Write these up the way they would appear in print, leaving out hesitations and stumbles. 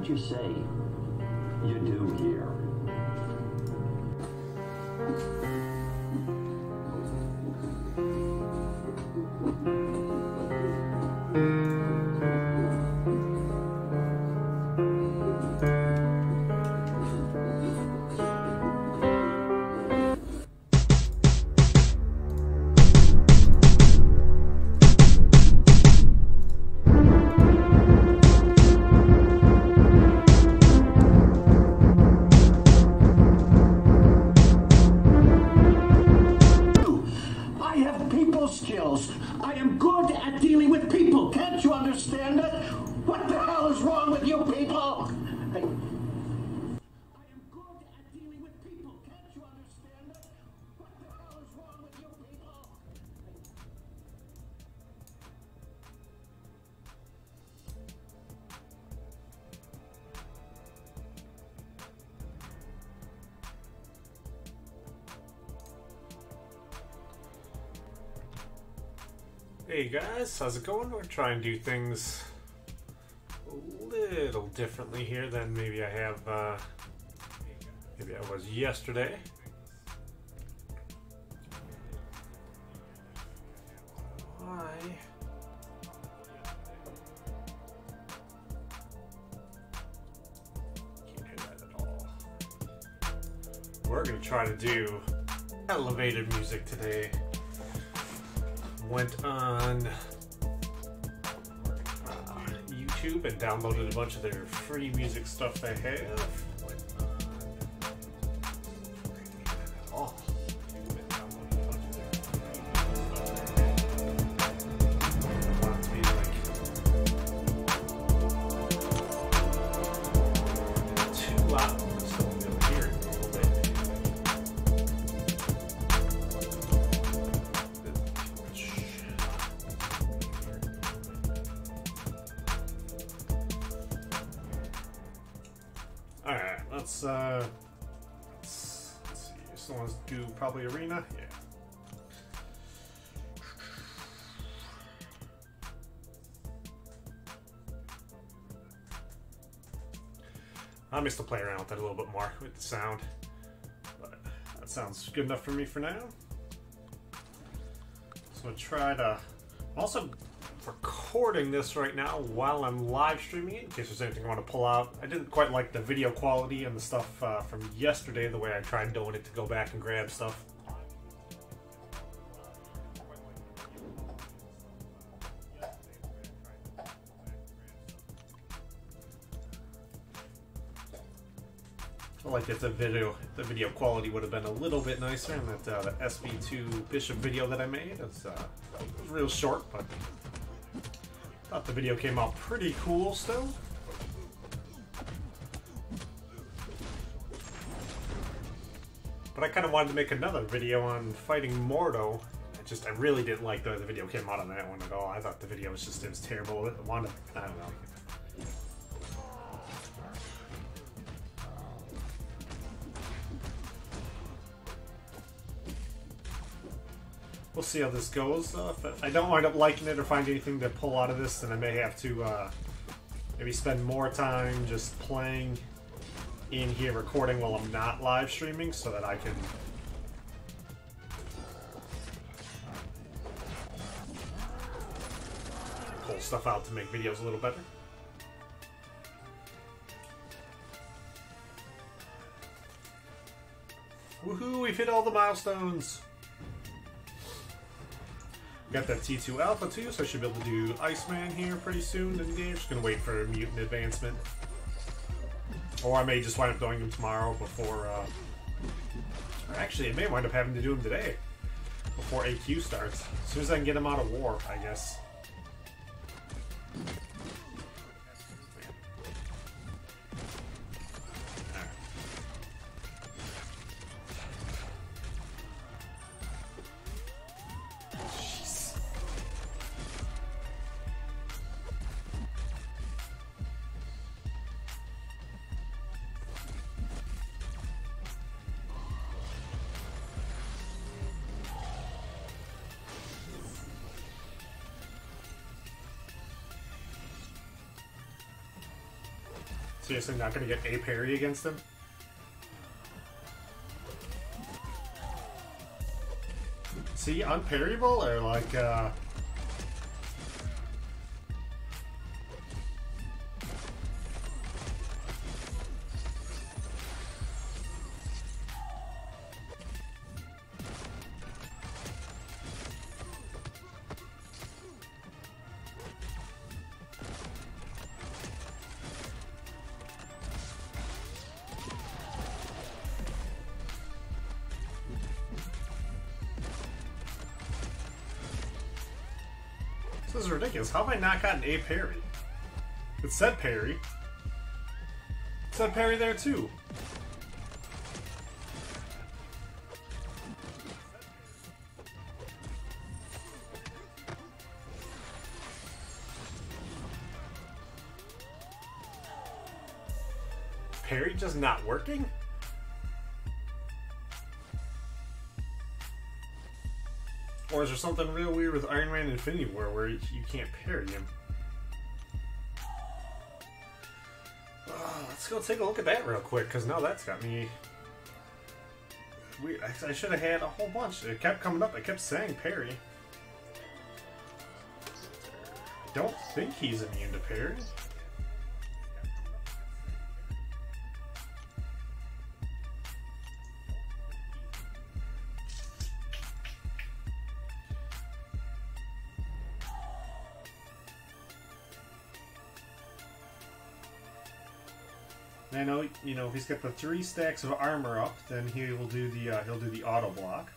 what you say, you do here. Skills. I am good at dealing with people. Can't you understand it? What the hell is wrong with you people? I am good at dealing with people. Can't you understand it? What the hell is wrong with you people? Hey guys, how's it going? We're trying to do things a little differently here than maybe I have, maybe I was yesterday. Why? Can't hear that at all. We're gonna try to do elevated music today. Went on YouTube and downloaded a bunch of their free music stuff they have. Oh. Too loud. So you'll hear it a little bit. Alright, let's see. Someone wants to do probably arena? Yeah. I'm just to play around with it a little bit more with the sound. But that sounds good enough for me for now. So I'm gonna try to also recording this right now while I'm live streaming it in case there's anything I want to pull out. I didn't quite like the video quality and the stuff from yesterday, the way I tried doing it to go back and grab stuff. I like if the video quality would have been a little bit nicer, and that the SV2 Bishop video that I made, it was real short, but thought the video came out pretty cool still. But I kind of wanted to make another video on fighting Mordo. I really didn't like the way the video came out on that one at all. I thought the video was just, it was terrible. I don't know. We'll see how this goes. If I don't wind up liking it or find anything to pull out of this, then I may have to maybe spend more time just playing in here, recording while I'm not live streaming, so that I can pull stuff out to make videos a little better. Woohoo! We've hit all the milestones! Got that T2 Alpha too, so I should be able to do Iceman here pretty soon in the game. Just gonna wait for Mutant Advancement. Or I may just wind up doing him tomorrow before, or actually, I may wind up having to do him today, before AQ starts. As soon as I can get him out of war, I guess. Seriously, not gonna get a parry against him? Is he unparryable or like this is ridiculous. How have I not gotten a parry? It said parry. It said parry there too. Parry just not working? Or is there something real weird with Iron Man Infinity War where you can't parry him? Let's go take a look at that real quick, because now that's got me weird. I should have had a whole bunch. It kept coming up. It kept saying parry. I don't think he's immune to parry. I know, you know, if he's got the 3 stacks of armor up, then he will do the he'll do the auto block.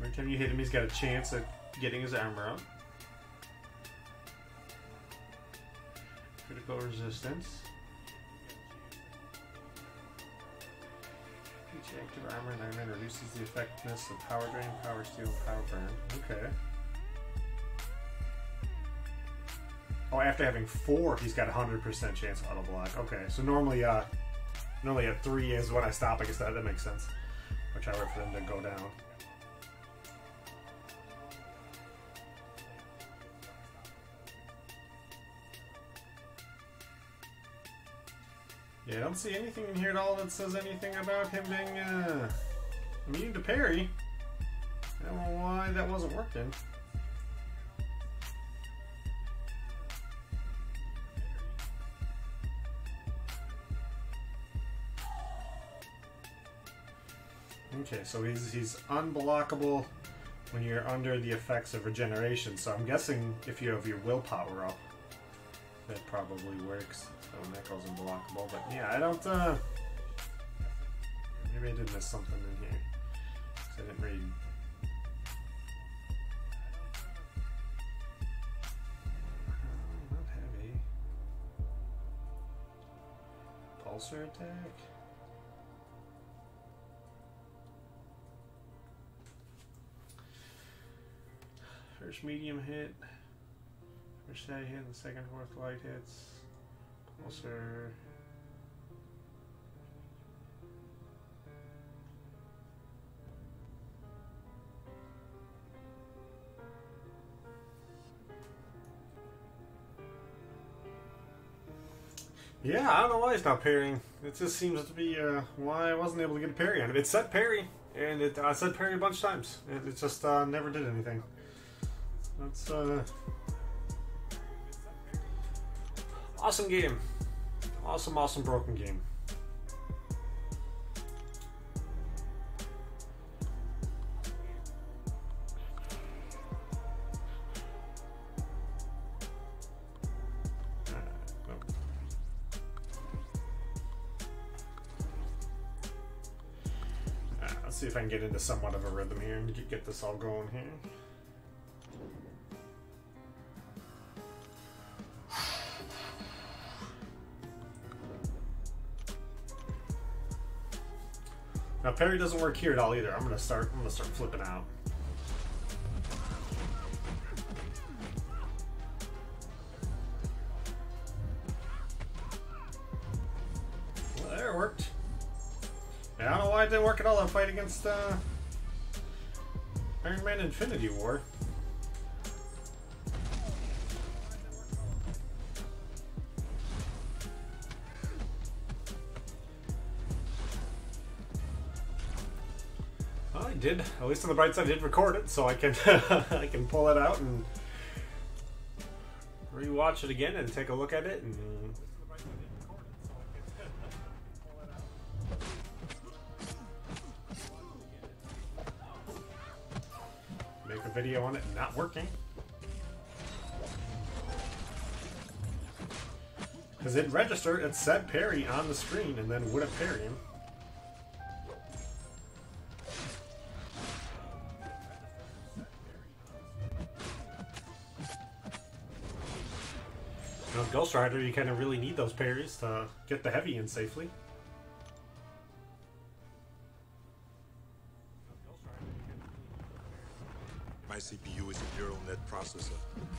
Every time you hit him, he's got a chance at getting his armor up. Critical resistance. Each active armor and Iron Man reduces the effectiveness of Power Drain, Power Steal, and Power Burn. Okay. Oh, after having 4, he's got a 100% chance of auto block. Okay, so normally at 3 is when I stop. I guess that makes sense. I'll try to wait for them to go down. Yeah, I don't see anything in here at all that says anything about him being immune to parry. I don't know why that wasn't working. Okay, so he's unblockable when you're under the effects of regeneration. So I'm guessing if you have your willpower up, that probably works. So that goes unblockable. But yeah, I don't. Maybe I did miss something in here. 'Cause I didn't read. Not heavy. Pulsar attack. First medium hit. First heavy hit, and the second fourth light hits. Pulsar. Yeah, I don't know why it's not parrying. It just seems to be why I wasn't able to get a parry on it. It said parry, and I said parry a bunch of times, and it just never did anything. That's awesome game. Awesome broken game. Let's see if I can get into somewhat of a rhythm here and get this all going here. Now parry doesn't work here at all either. I'm gonna start flipping out. it didn't work at all. That fight against Iron Man Infinity War. Well, I did. At least on the bright side, I did record it, so I can I can pull it out and rewatch it again and take a look at it and. Make a video on it not working. Because it registered, it said parry on the screen and then wouldn't parry him. You know, Ghost Rider, you kind of really need those parries to get the heavy in safely. My CPU is a neural net processor,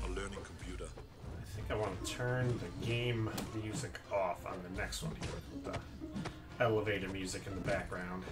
a learning computer. I think I want to turn the game music off on the next one here with the elevator music in the background.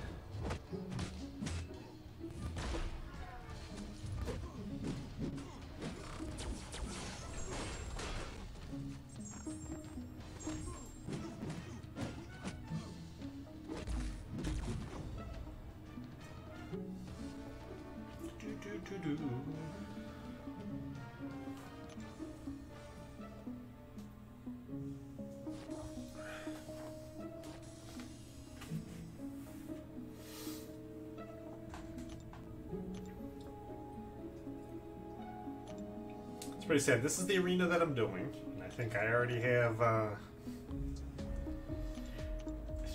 It's pretty sad. This is the arena that I'm doing. I think I already have, I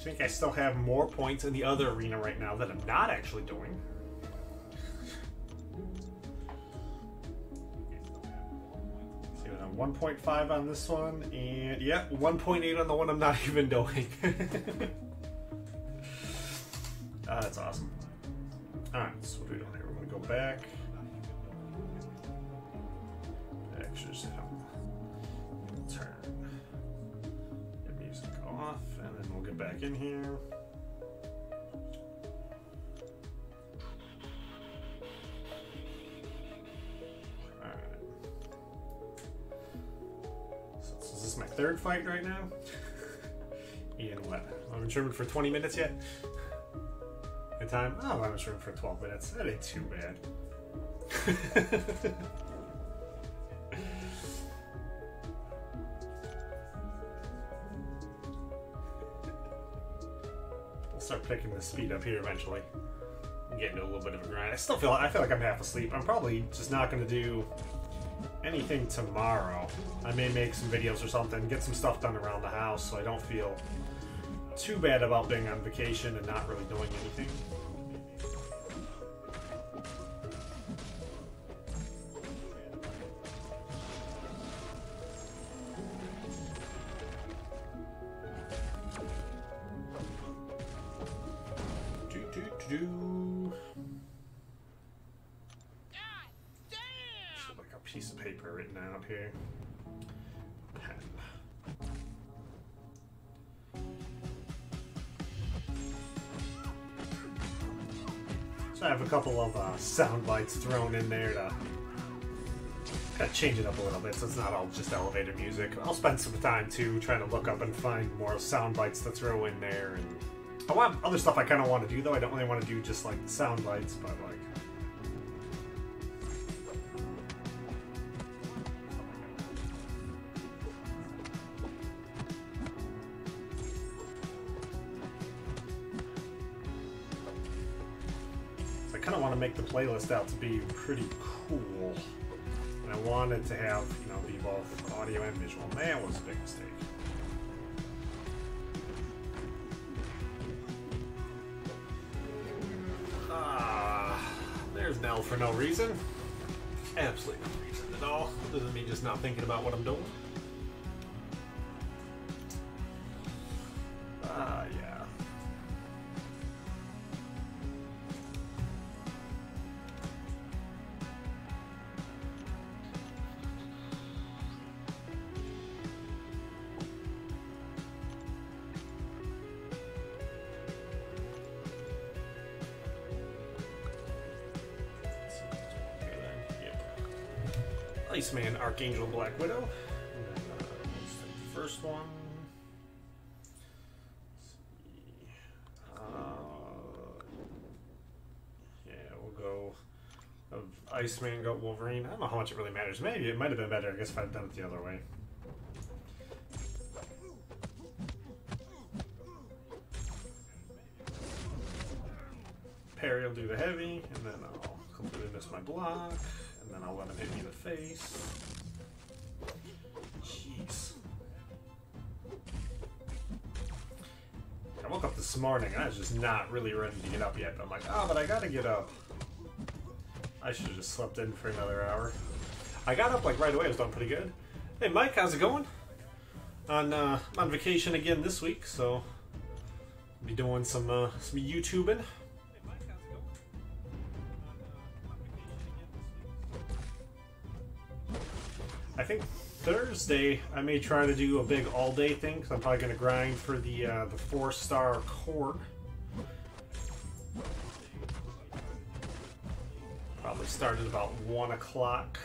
think I still have more points in the other arena right now that I'm not actually doing. See, I'm 1.5 on this one, and yeah, 1.8 on the one I'm not even doing. That's awesome. Alright, so what are we doing here? We're going to go back. Turn the music off, and then we'll get back in here. Alright. So is this my third fight right now? And what? I'm in Sherman for 20 minutes yet? Good time? Oh, I'm in Sherman for 12 minutes. That ain't too bad. Start picking the speed up here eventually. Get into a little bit of a grind. I feel like I'm half asleep. I'm probably just not going to do anything tomorrow. I may make some videos or something, get some stuff done around the house so I don't feel too bad about being on vacation and not really doing anything. Should like a piece of paper written out here. Pen. So I have a couple of sound bites thrown in there to kind of change it up a little bit, so it's not all just elevator music. I'll spend some time too trying to look up and find more sound bites to throw in there, and a lot of other stuff I kind of want to do though. I don't really want to do just like sound bites, but like. So I kind of want to make the playlist out to be pretty cool. And I want it to have, you know, be both audio and visual. And that was a big mistake. There's an L for no reason. Absolutely no reason at all, other than me just not thinking about what I'm doing. Yeah. Iceman, Archangel, Black Widow. And then, let's take the first one. Yeah, we'll go of Iceman, go Wolverine. I don't know how much it really matters. Maybe it might have been better, I guess, if I'd done it the other way. Parry will do the heavy, and then I'll completely miss my block, and then I'll let him hit me in the face. Jeez. I woke up this morning and I was just not really ready to get up yet, but I'm like, oh, but I gotta get up. I should have just slept in for another hour. I got up like right away, I was doing pretty good. Hey Mike, how's it going? I'm on vacation again this week, so I'll be doing some YouTubing. I think Thursday I may try to do a big all-day thing because I'm probably going to grind for the 4-star core. Probably start at about 1 o'clock.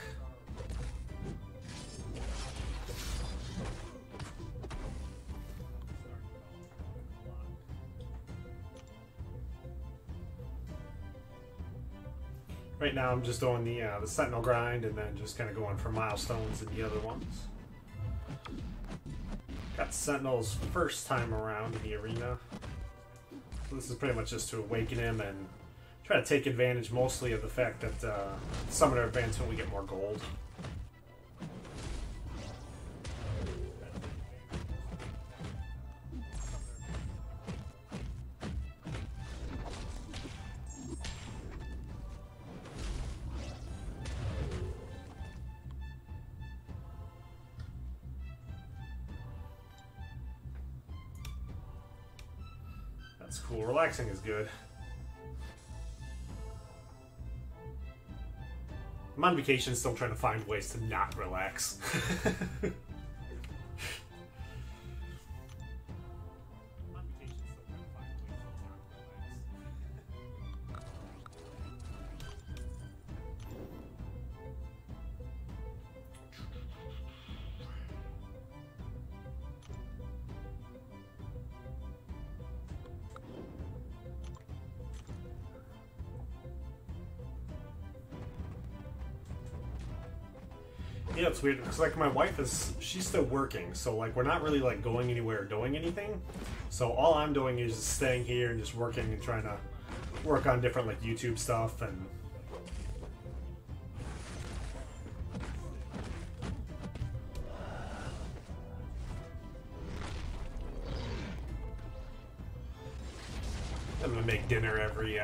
Right now I'm just doing the Sentinel grind and then just kind of going for milestones in the other ones. Got Sentinel's first time around in the arena. So this is pretty much just to awaken him and try to take advantage mostly of the fact that Summoner Advancement we get more gold. That's cool. Relaxing is good. I'm on vacation, still trying to find ways to not relax. Yeah, it's weird because like my wife she's still working, so like we're not really like going anywhere or doing anything. So all I'm doing is just staying here and just working and trying to work on different like YouTube stuff and I'm gonna make dinner every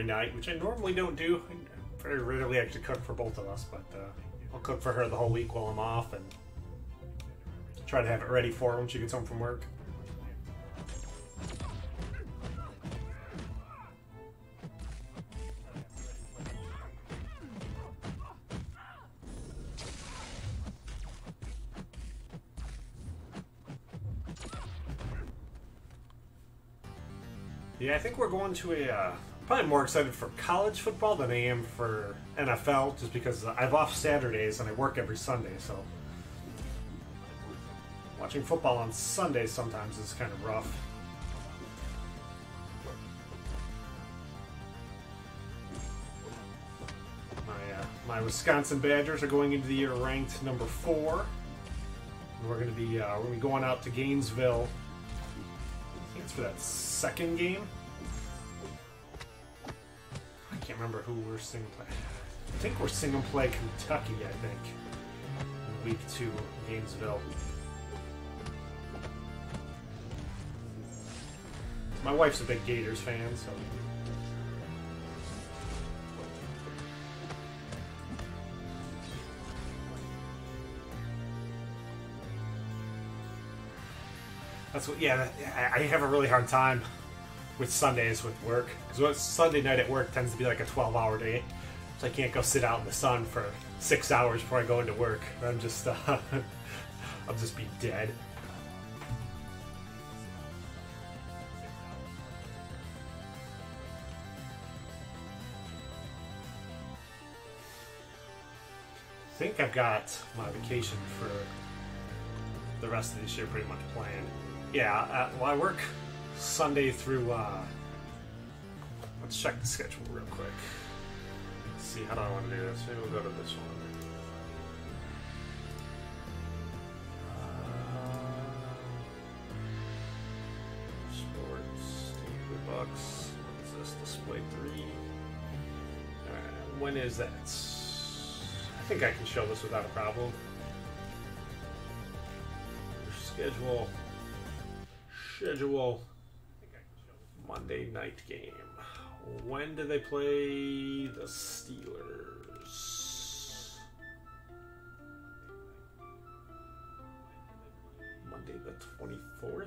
night, which I normally don't do. Very rarely actually cook for both of us, but I'll cook for her the whole week while I'm off and try to have it ready for her when she gets home from work. Yeah, I think we're going to a probably more excited for college football than I am for NFL, just because I've off Saturdays and I work every Sunday, so watching football on Sundays sometimes is kind of rough. My Wisconsin Badgers are going into the year ranked number 4. And we're going to be going out to Gainesville. I think it's for that second game. I can't remember who we're seeing play. I think we're seeing them play Kentucky, I think, in week 2, Gainesville. My wife's a big Gators fan, so... That's what, yeah, I have a really hard time with Sundays with work, because Sunday night at work tends to be like a 12-hour day, so I can't go sit out in the sun for 6 hours before I go into work. I'm just, I'll just be dead. think I've got my vacation for the rest of this year pretty much planned. Yeah, well, I work Sunday through, let's check the schedule real quick. Let's see, how do I want to do this? Maybe we'll go to this one. Sports, Bucks. What is this? Display 3. Alright, when is that? I think I can show this without a problem. Schedule. Monday night game. When do they play the Steelers? Monday the 24th?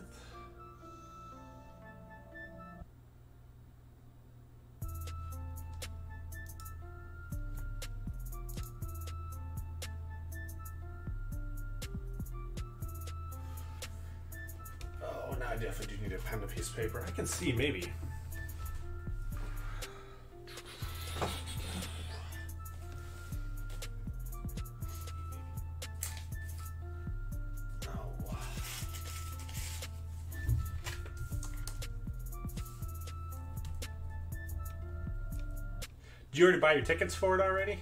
Oh, now I definitely do need a pen and a piece of paper. I can see, maybe. Did you already buy your tickets for it already?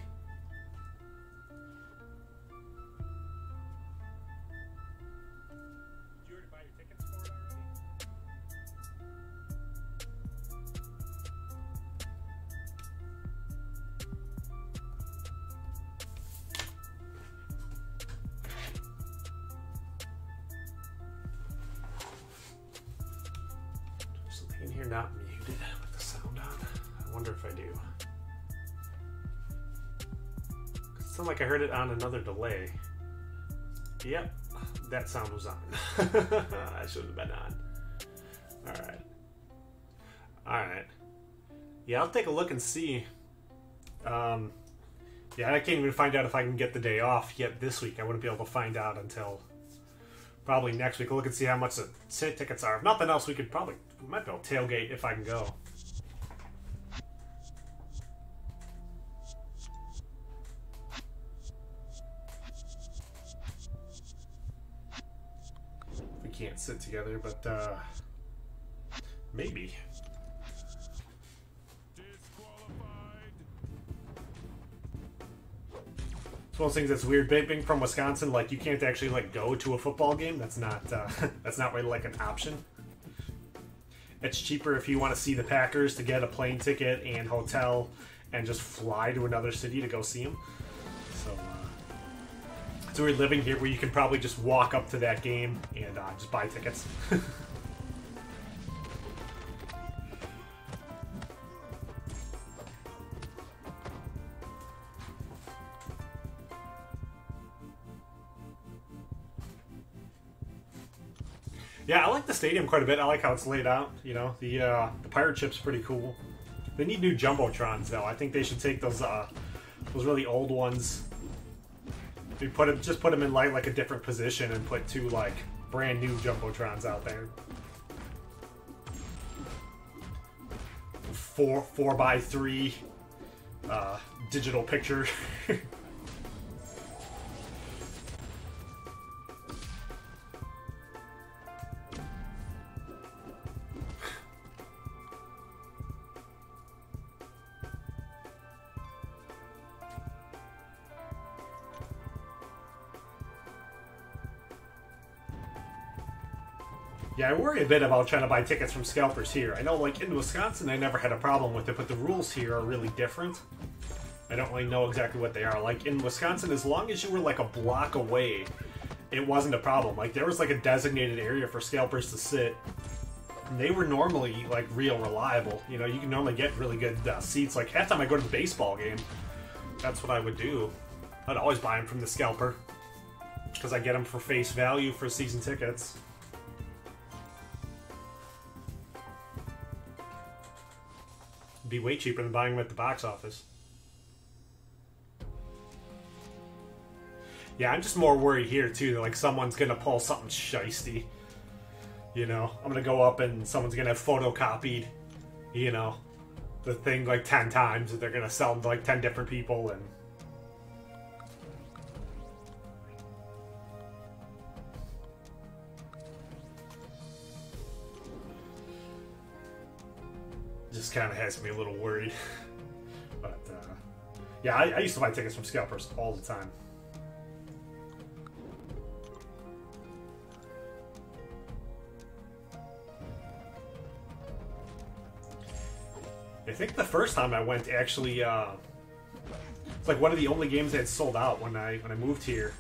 Something in here not muted with the sound on. I wonder if I do. It sounded like I heard it on another delay. Yep, that sound was on. I should have been on. Alright. Alright. Yeah, I'll take a look and see. Yeah, I can't even find out if I can get the day off yet this week. I wouldn't be able to find out until probably next week. We'll look and see how much the tickets are. If nothing else, we might be able to tailgate if I can go. We can't sit together, but maybe. It's one of those things that's weird. Being from Wisconsin, like you can't actually like go to a football game. That's not that's not really like an option. It's cheaper if you want to see the Packers to get a plane ticket and hotel and just fly to another city to go see them. So we're living here where you can probably just walk up to that game and just buy tickets. Yeah, I like the stadium quite a bit. I like how it's laid out. You know, the pirate ship's pretty cool. They need new jumbotrons though. I think they should take those really old ones. We just put them in like a different position and put two like brand new jumbotrons out there. 4x3 digital picture. Yeah, I worry a bit about trying to buy tickets from scalpers here. I know, like, in Wisconsin, I never had a problem with it, but the rules here are really different. I don't really know exactly what they are. Like, in Wisconsin, as long as you were, like, a block away, it wasn't a problem. Like, there was, like, a designated area for scalpers to sit. And they were normally, like, real reliable. You know, you can normally get really good seats. Like, half the time I go to the baseball game, that's what I would do. I'd always buy them from the scalper. Because I get them for face value for season tickets. Be way cheaper than buying them at the box office. Yeah, I'm just more worried here too that like someone's gonna pull something shisty. You know, I'm gonna go up and someone's gonna have photocopied, you know, the thing like 10 times, and they're gonna sell them to like 10 different people, and just kind of has me a little worried. But yeah, I used to buy tickets from scalpers all the time. I think the first time I went, actually, it's like one of the only games that had sold out when I moved here.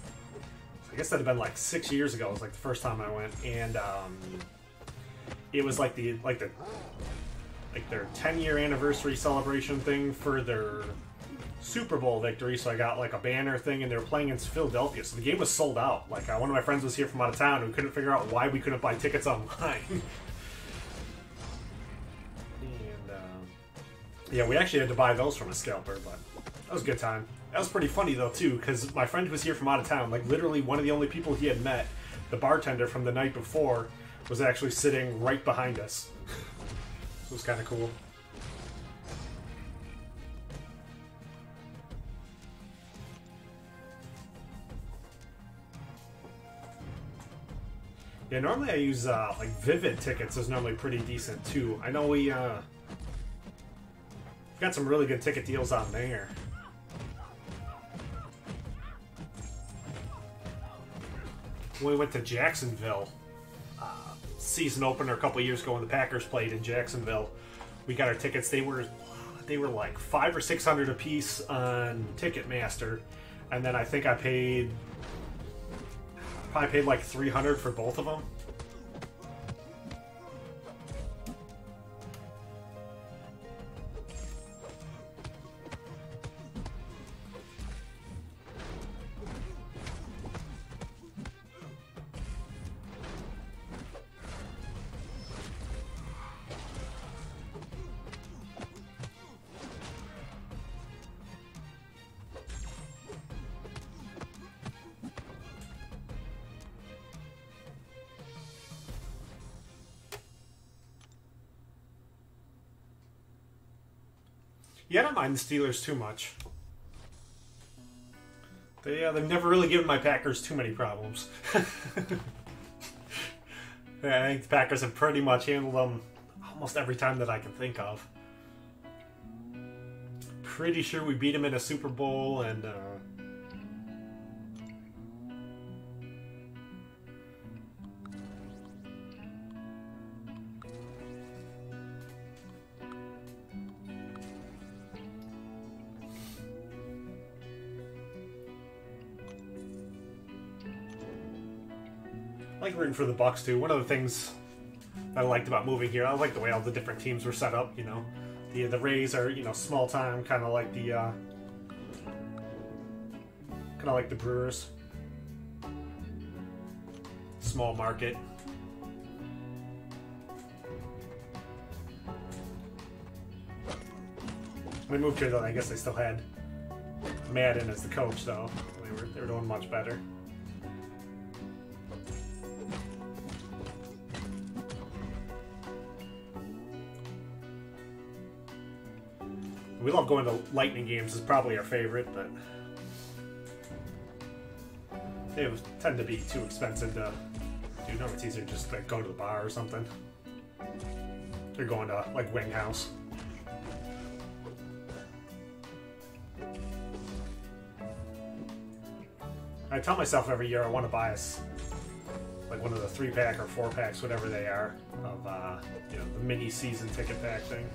So I guess that'd have been like 6 years ago. It was like the first time I went, and it was like their 10-year anniversary celebration thing for their Super Bowl victory. So I got like a banner thing, and they were playing in Philadelphia. So the game was sold out. Like one of my friends was here from out of town, and we couldn't figure out why we couldn't buy tickets online. Yeah, we actually had to buy those from a scalper, but that was a good time. That was pretty funny, though, too, because my friend was here from out of town. Like, literally one of the only people he had met, the bartender from the night before, was actually sitting right behind us. It was kind of cool. Yeah, normally I use, like, Vivid tickets is normally pretty decent, too. I know we, got some really good ticket deals on there. When we went to Jacksonville, season opener a couple years ago when the Packers played in Jacksonville, we got our tickets. They were like $500 or $600 a piece on Ticketmaster, and then I think I probably paid like $300 for both of them. Yeah, I don't mind the Steelers too much. They've never really given my Packers too many problems. Yeah, I think the Packers have pretty much handled them almost every time that I can think of. Pretty sure we beat them in a Super Bowl, and I like rooting for the Bucks too. One of the things I liked about moving here, I like the way all the different teams were set up. You know, the Rays are, you know, small time, kind of like the Brewers, small market. When we moved here, though, I guess they still had Madden as the coach, though. They were doing much better. We love going to Lightning games. Is probably our favorite, but they tend to be too expensive to do. No, it's easier just to go to the bar or something. They're going to like Wing House. I tell myself every year I want to buy us like one of the 3-pack or 4-packs, whatever they are, of you know, the mini season ticket pack thing.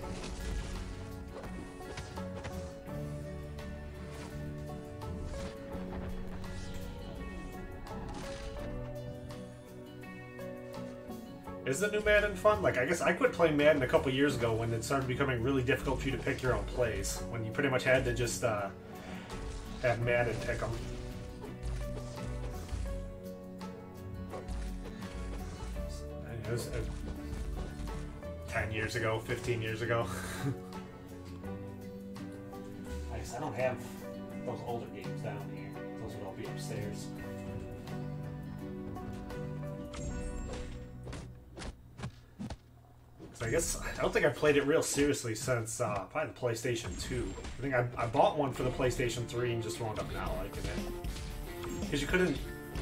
Is the new Madden fun? Like, I guess I quit playing Madden a couple years ago when it started becoming really difficult for you to pick your own plays. When you pretty much had to just have Madden pick them. It was 10 years ago, 15 years ago. I guess I don't have those older games down here. Those would all be upstairs. So I guess I don't think I've played it real seriously since probably the PlayStation 2. I think I bought one for the PlayStation 3 and just wound up not liking it. Because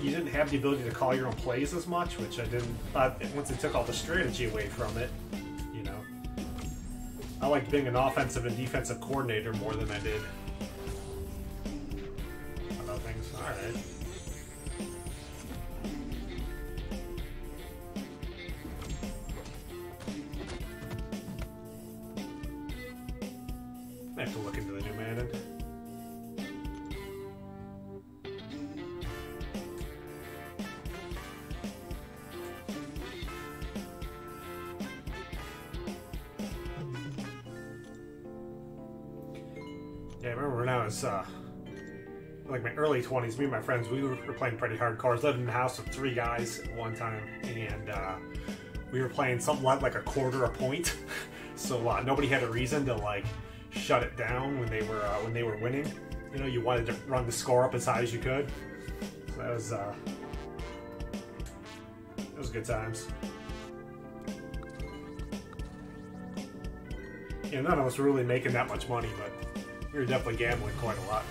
you didn't have the ability to call your own plays as much, which I didn't. Once they took all the strategy away from it, you know. I liked being an offensive and defensive coordinator more than I did other things. Alright. I have to look into the new Madden. Yeah, I remember when I was like my early 20s, me and my friends, we were playing pretty hardcore. I was living in a house with 3 guys at one time, and we were playing something like a quarter a point. So nobody had a reason to like shut it down when they were winning. You know, you wanted to run the score up as high as you could. So that was good times. Yeah, none of us were really making that much money, but we were definitely gambling quite a lot.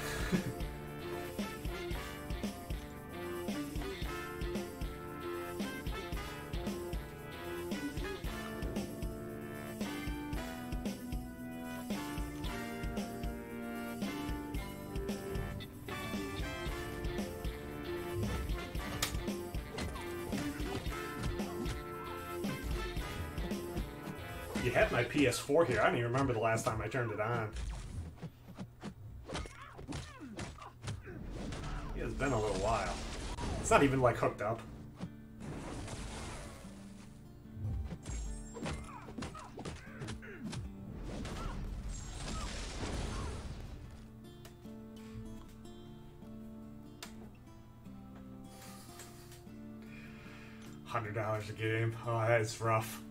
You had my PS4 here. I don't even remember the last time I turned it on. It's been a little while. It's not even like hooked up. $100 a game. Oh, that's rough.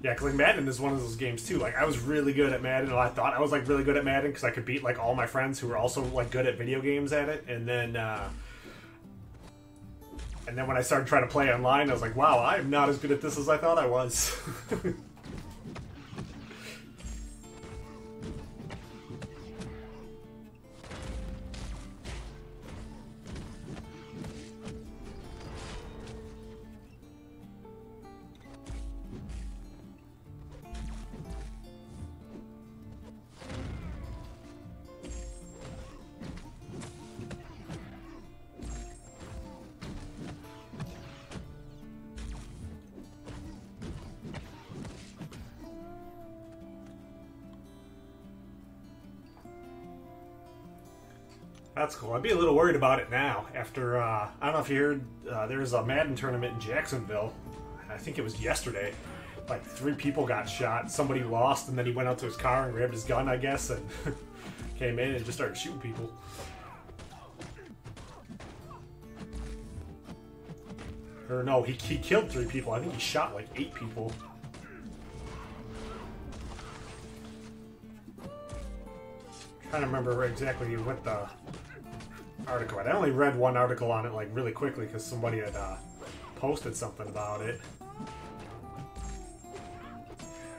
Yeah, because like Madden is one of those games too. Like I was really good at Madden, and I thought I was like really good at Madden because I could beat like all my friends who were also like good at video games at it. And then when I started trying to play online, I was like, wow, I am not as good at this as I thought I was. That's cool. I'd be a little worried about it now. After, I don't know if you heard, there's a Madden tournament in Jacksonville. I think it was yesterday. Like 3 people got shot. Somebody lost, and then he went out to his car and grabbed his gun, I guess, and came in and just started shooting people. Or no, he killed 3 people. I think he shot like 8 people. Trying to remember exactly what the article. I only read one article on it like really quickly because somebody had posted something about it.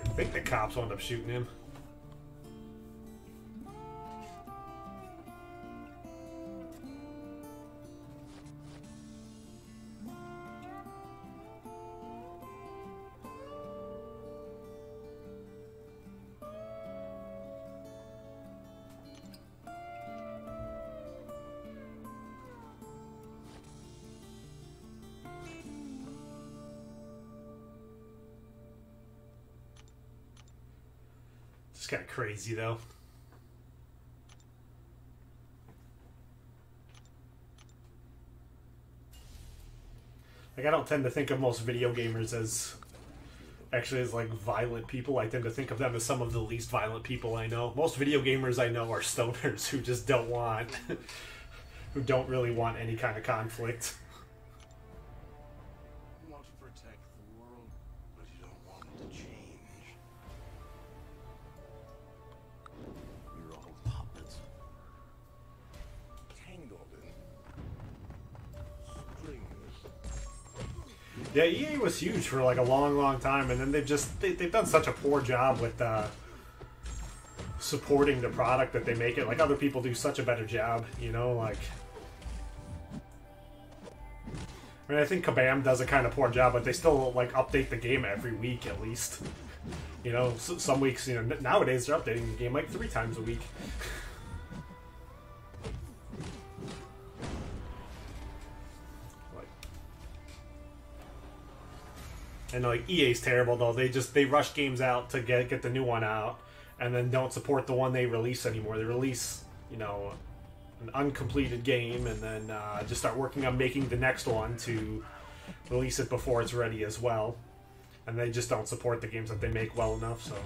I think the cops wound up shooting him. It's kind of crazy, though. Like, I don't tend to think of most video gamers as like violent people. I tend to think of them as some of the least violent people I know. Most video gamers I know are stoners who just don't want, who don't really want any kind of conflict. You want to protect the world, but you don't want it to change. You're all puppets. Tangled in strings. Yeah, EA was huge for like a long time, and then they've done such a poor job with supporting the product that they make it. Like other people do such a better job, you know. Like I mean, I think Kabam does a kind of poor job, but they still like update the game every week at least. You know, some weeks, you know, nowadays they're updating the game like 3 times a week. And like EA's terrible though. They rush games out to get the new one out, and then don't support the one they release anymore. They release, you know, an uncompleted game, and then just start working on making the next one to release it before it's ready as well. And they just don't support the games that they make well enough. So.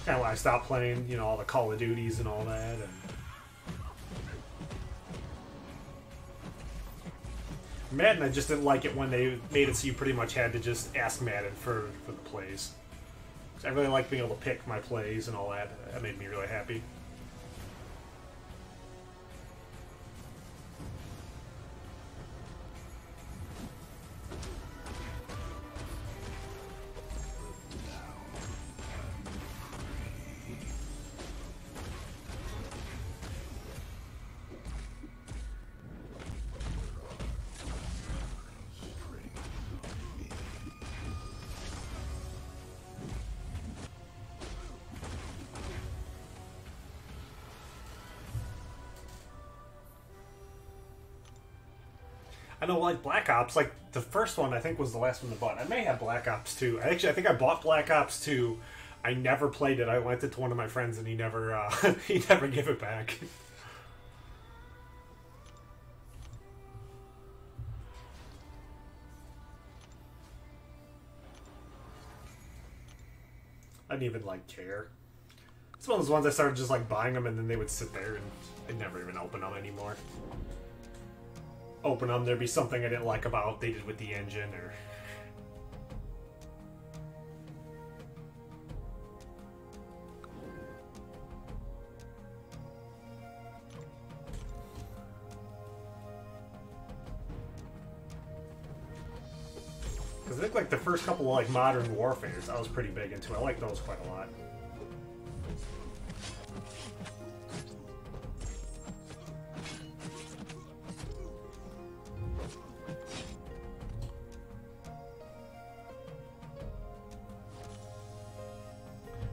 Kind of why I stopped playing, you know, all the Call of Duties and all that. And Madden, I just didn't like it when they made it so you pretty much had to just ask Madden for the plays. I really like being able to pick my plays and all that. That made me really happy. I know, like, Black Ops, like, the first one, I think, was the last one I bought. I may have Black Ops 2. I think I bought Black Ops 2. I never played it. I lent it to one of my friends, and he never, he never gave it back. I didn't even, like, care. It's one of those ones I started just, like, buying them, and then they would sit there, and I'd never even open them anymore. Open them, there'd be something I didn't like about they did with the engine, or because I think like the first couple of like Modern Warfares I was pretty big into. I like those quite a lot.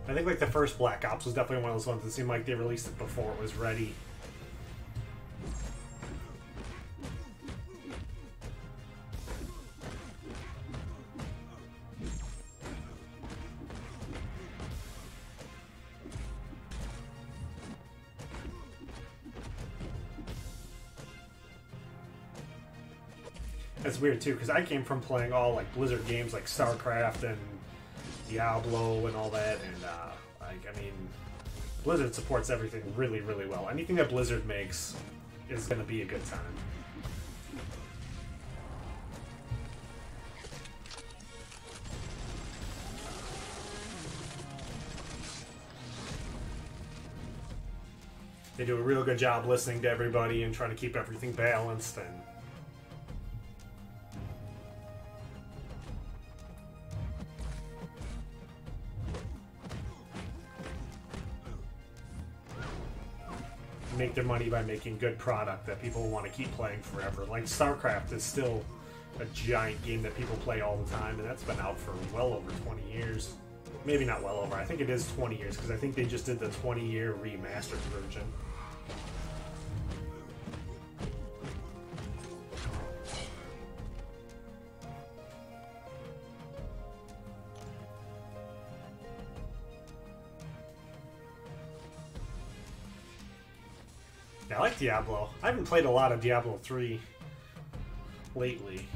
I think like the first Black Ops was definitely one of those ones that seemed like they released it before it was ready. That's weird too, because I came from playing all like Blizzard games like StarCraft and Diablo and all that, and like, I mean, Blizzard supports everything really, really well. Anything that Blizzard makes is going to be a good time. They do a real good job listening to everybody and trying to keep everything balanced, and make their money by making good product that people want to keep playing forever. Like StarCraft is still a giant game that people play all the time, and that's been out for well over 20 years. Maybe not well over, I think it is 20 years, because I think they just did the 20-year remastered version. I like Diablo. I haven't played a lot of Diablo 3 lately.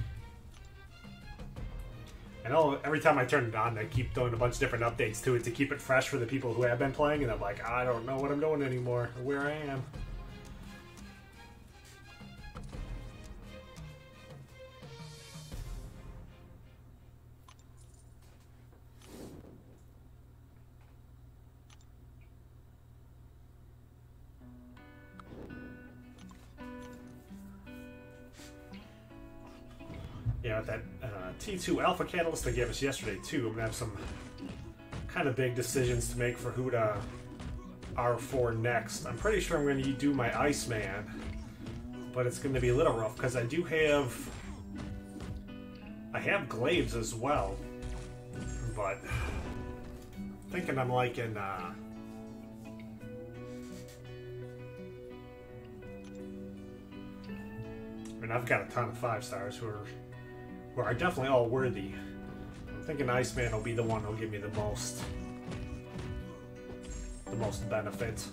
I know every time I turn it on, they keep doing a bunch of different updates to it to keep it fresh for the people who have been playing, and I'm like, I don't know what I'm doing anymore, or where I am. Yeah, with that T2 Alpha Catalyst they gave us yesterday, too, I'm going to have some kind of big decisions to make for who to R4 next. I'm pretty sure I'm going to do my Iceman, but it's going to be a little rough because I have glaives as well, but I'm thinking I'm liking I mean, I've got a ton of 5-stars who are definitely all worthy. I'm thinking Iceman will be the one who'll give me the most benefit.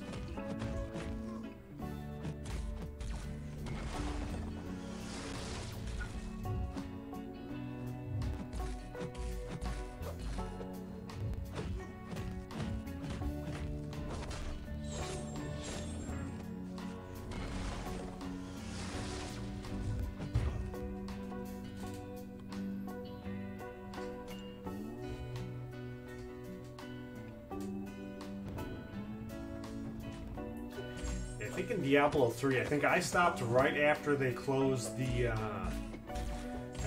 I think in Diablo 3, I think I stopped right after they closed the,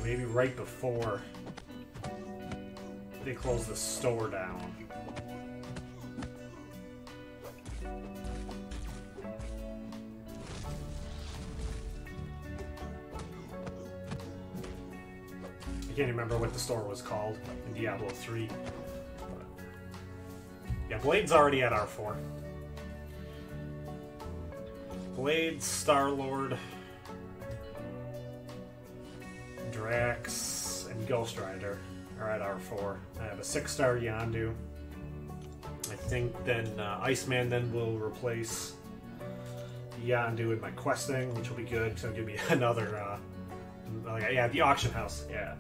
maybe right before they closed the store down. I can't remember what the store was called in Diablo 3. But yeah, Blade's already at R4. Blade, Star-Lord, Drax, and Ghost Rider are at R4. I have a 6-star Yondu. I think then Iceman then will replace Yondu in my questing, which will be good because it'll give me another, yeah, the auction house, yeah.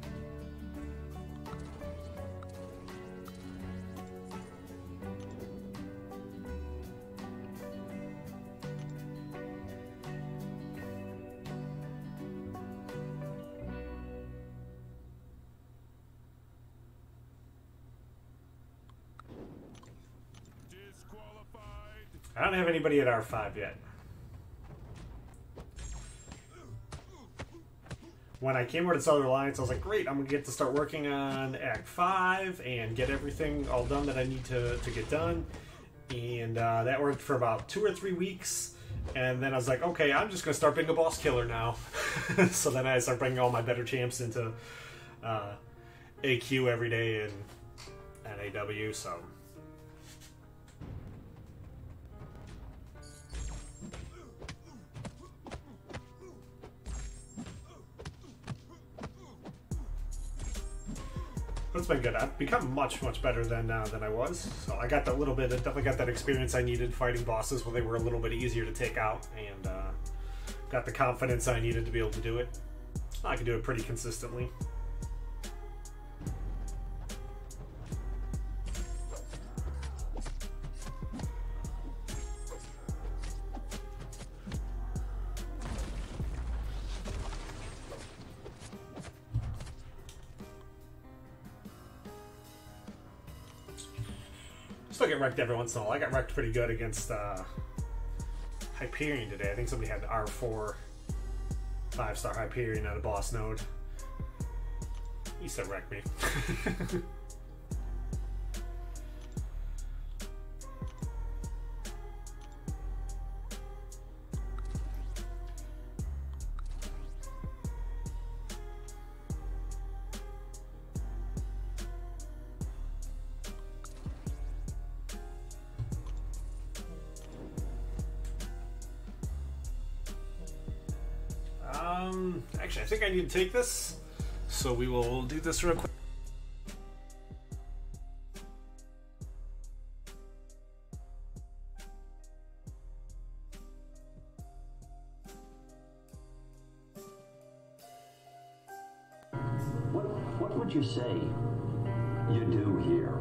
I don't have anybody at R5 yet. When I came over to Southern Alliance, I was like, great, I'm going to get to start working on Act 5 and get everything all done that I need to get done. And that worked for about 2 or 3 weeks. And then I was like, okay, I'm just going to start being a boss killer now. So then I start bringing all my better champs into AQ every day and AW, so... It's been good. I've become much better than I was. So I got that little bit, definitely got that experience I needed fighting bosses where they were a little bit easier to take out, and got the confidence I needed to be able to do it. I can do it pretty consistently. Still get wrecked every once in a while. I got wrecked pretty good against Hyperion today. I think somebody had R4 5-star Hyperion at a boss node. He said wreck me. Actually, I think I need to take this, so we will do this real quick. What would you say you do here?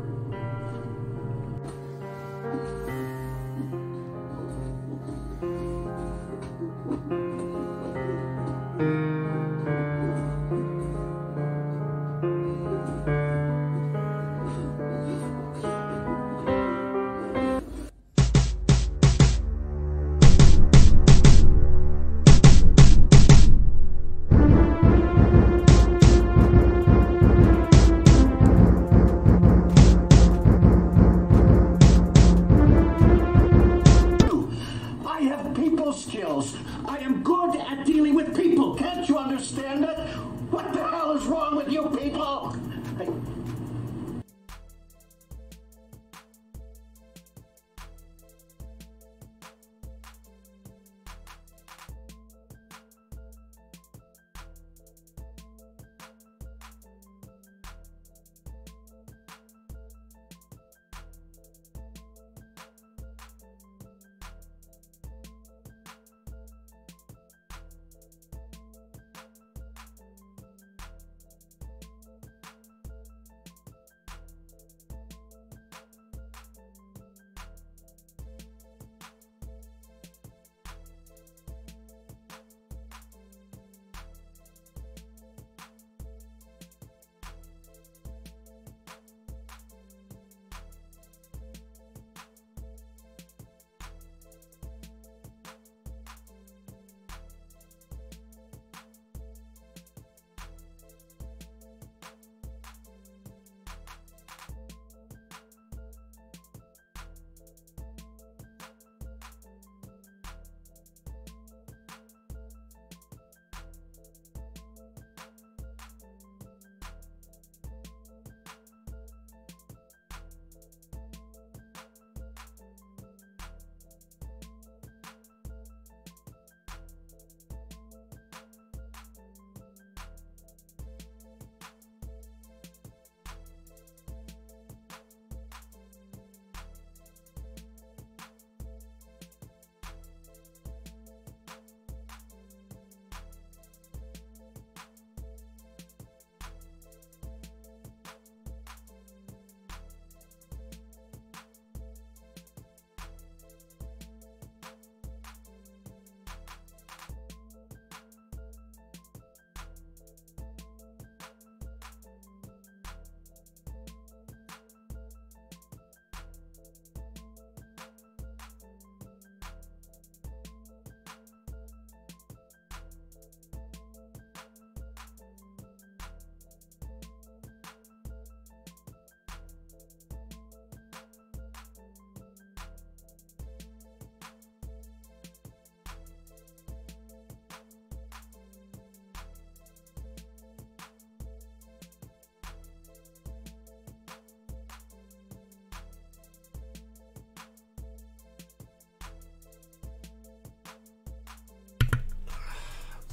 people?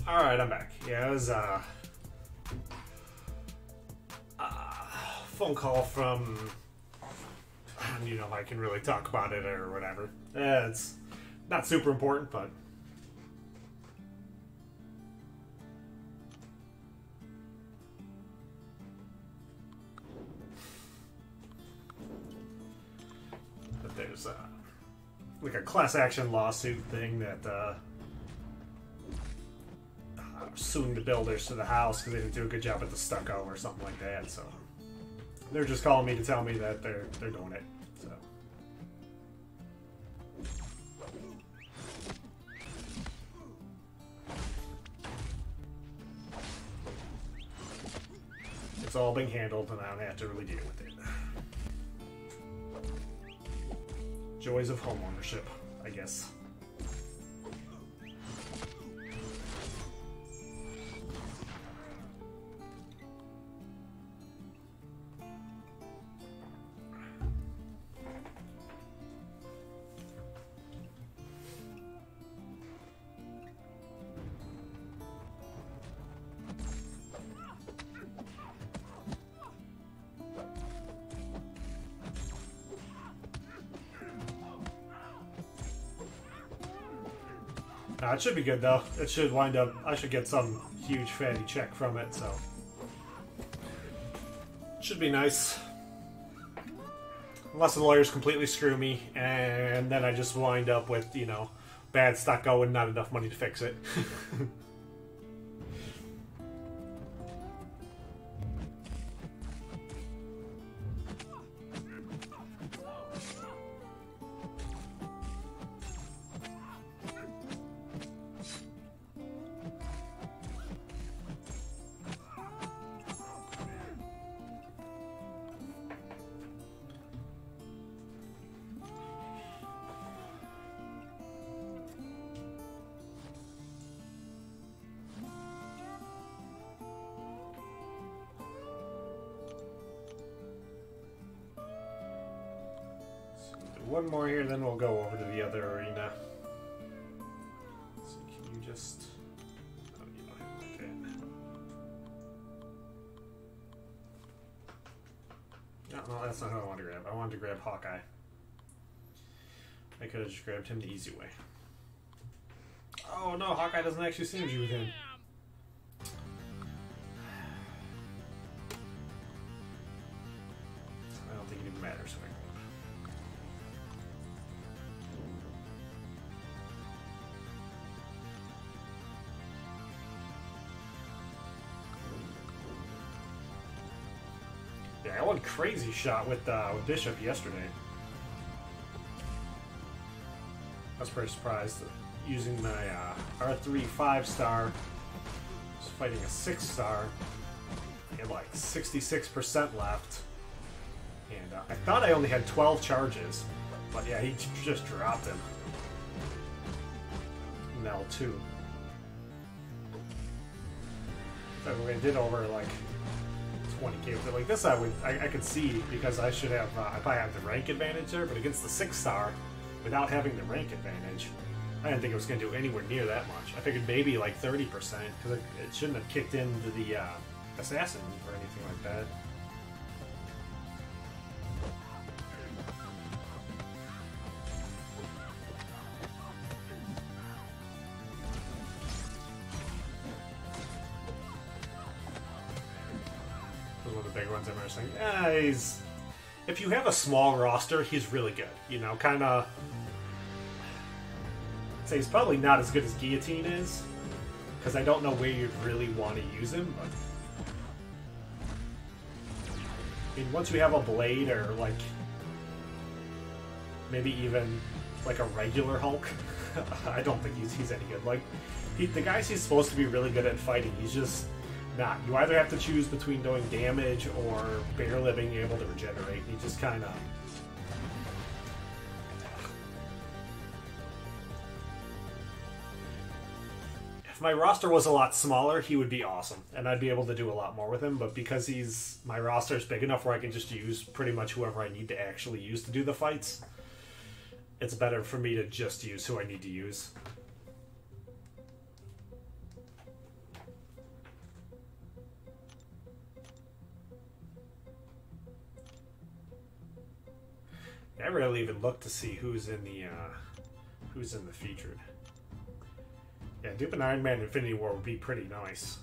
Alright, I'm back. Yeah, it was phone call from, you know, I can really talk about it or whatever. It's not super important, but there's like a class action lawsuit thing that suing the builders to the house because they didn't do a good job at the stucco or something like that. So they're just calling me to tell me that they're doing it. So it's all being handled, and I don't have to really deal with it. Joys of homeownership, I guess. It should be good though. It should wind up, I should get some huge fatty check from it, so it should be nice. Unless the lawyers completely screw me and then I just wind up with, you know, bad stucco and not enough money to fix it. one more here, then we'll go over to the other arena. So can you just... Oh, you don't have like that. No, that's not who I wanted to grab. I wanted to grab Hawkeye. I could have just grabbed him the easy way. Oh no, Hawkeye doesn't actually synergy with him. I don't think it even matters. Yeah, I went crazy shot with Bishop yesterday. I was pretty surprised. Using my R3 5-star, was fighting a 6-star. I had like 66% left, and I thought I only had 12 charges, but yeah, he just dropped him. In L2. So I did over like 20k, but like this, I could see because I should have I probably have the rank advantage there, but against the 6-star, without having the rank advantage, I didn't think it was going to do anywhere near that much. I figured maybe like 30%, because it shouldn't have kicked into the assassin or anything like that. One of the big ones I'm saying, yeah, he's... If you have a small roster, he's really good. You know, kind of... Say he's probably not as good as Guillotine is, because I don't know where you'd really want to use him, but... I mean, once you have a Blade, or, like... Maybe even, like, a regular Hulk, I don't think he's any good. Like, the guys he's supposed to be really good at fighting, he's just not. You either have to choose between doing damage or barely being able to regenerate. He just kind of... If my roster was a lot smaller, he would be awesome, and I'd be able to do a lot more with him, but because my roster is big enough where I can just use pretty much whoever I need to actually use to do the fights, it's better for me to just use who I need to use. I rarely even look to see who's in the featured. Yeah, duping Iron Man Infinity War would be pretty nice.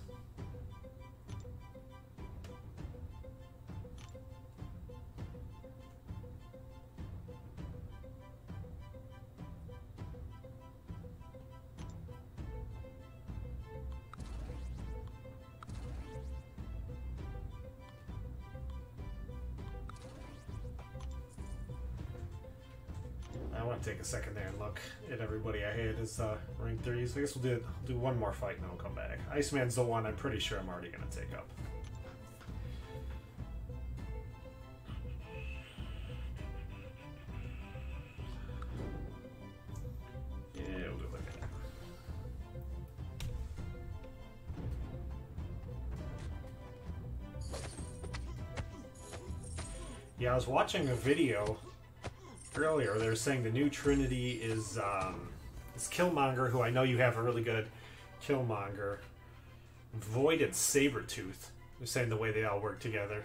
I want to take a second there and look at everybody I had as rank 3s. I guess we'll do one more fight and then we'll come back. Iceman's the one I'm pretty sure I'm already going to take up. Yeah, we'll do it like that. Yeah, I was watching a video earlier. They were saying the new Trinity is Killmonger, who I know you have a really good Killmonger, Void, and Sabretooth. They're saying the way they all work together.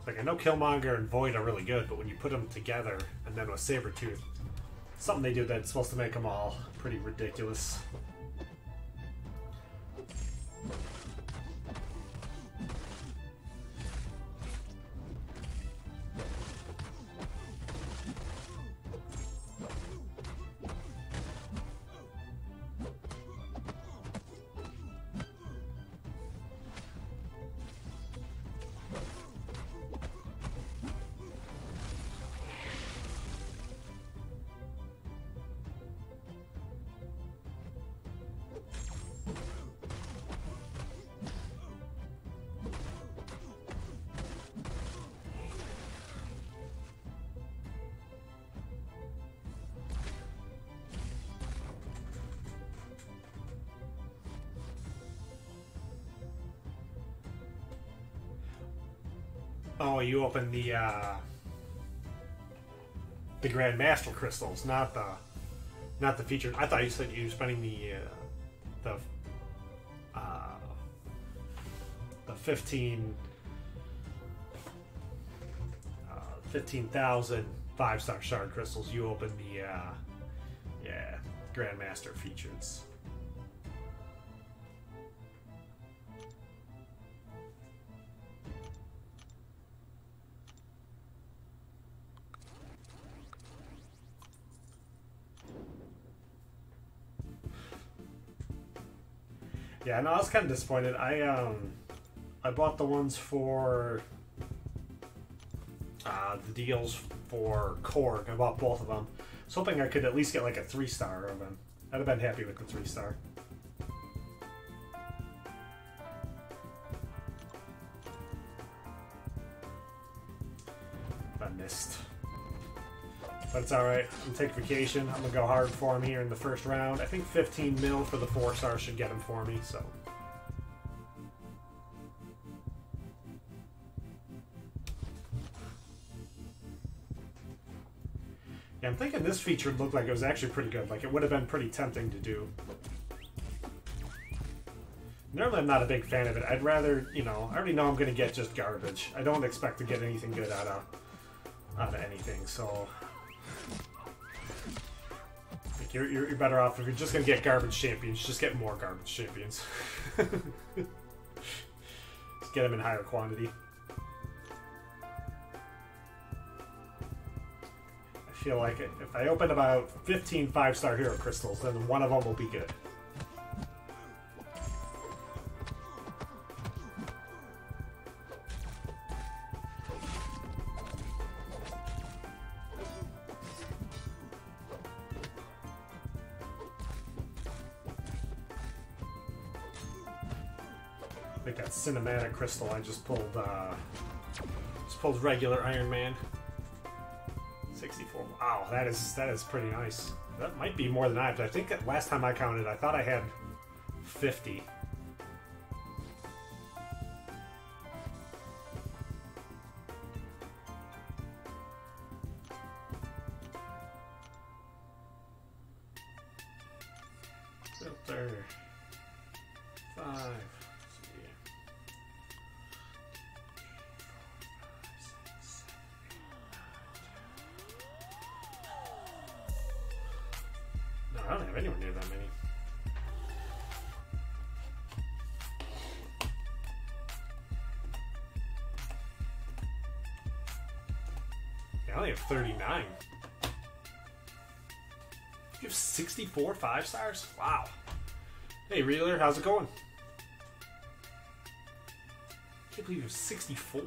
Like, I know Killmonger and Void are really good, but when you put them together, and then with Sabretooth, something they do that's supposed to make them all pretty ridiculous. Oh, you open the Grandmaster crystals, not the featured. I thought you said you were spending the 15,000 5-star shard crystals. You open the Grandmaster features. Yeah, no, I was kind of disappointed. I bought the ones for the deals for Korg. I bought both of them. I was hoping I could at least get like a 3-star of them. I'd have been happy with the 3-star. I missed. But it's alright. I'm gonna take vacation. I'm gonna go hard for him here in the first round. I think 15 mil for the 4-star should get him for me, so. Yeah, I'm thinking this feature looked like it was actually pretty good. Like, it would have been pretty tempting to do. Normally, I'm not a big fan of it. I'd rather, you know, I already know I'm gonna get just garbage. I don't expect to get anything good out of anything, so. You're better off if you're just gonna get garbage champions. Just get more garbage champions. Just get them in higher quantity. I feel like if I open about 15 5-star hero crystals, then one of them will be good. I think that cinematic crystal I just pulled regular Iron Man. 64. Wow, that is pretty nice. That might be more than I have. I think that last time I counted, I thought I had 50. Filter 5. I don't have anywhere near that many. Yeah, I only have 39. You have 64 5-stars? Wow. Hey, Reeler, how's it going? Can't believe you have 64.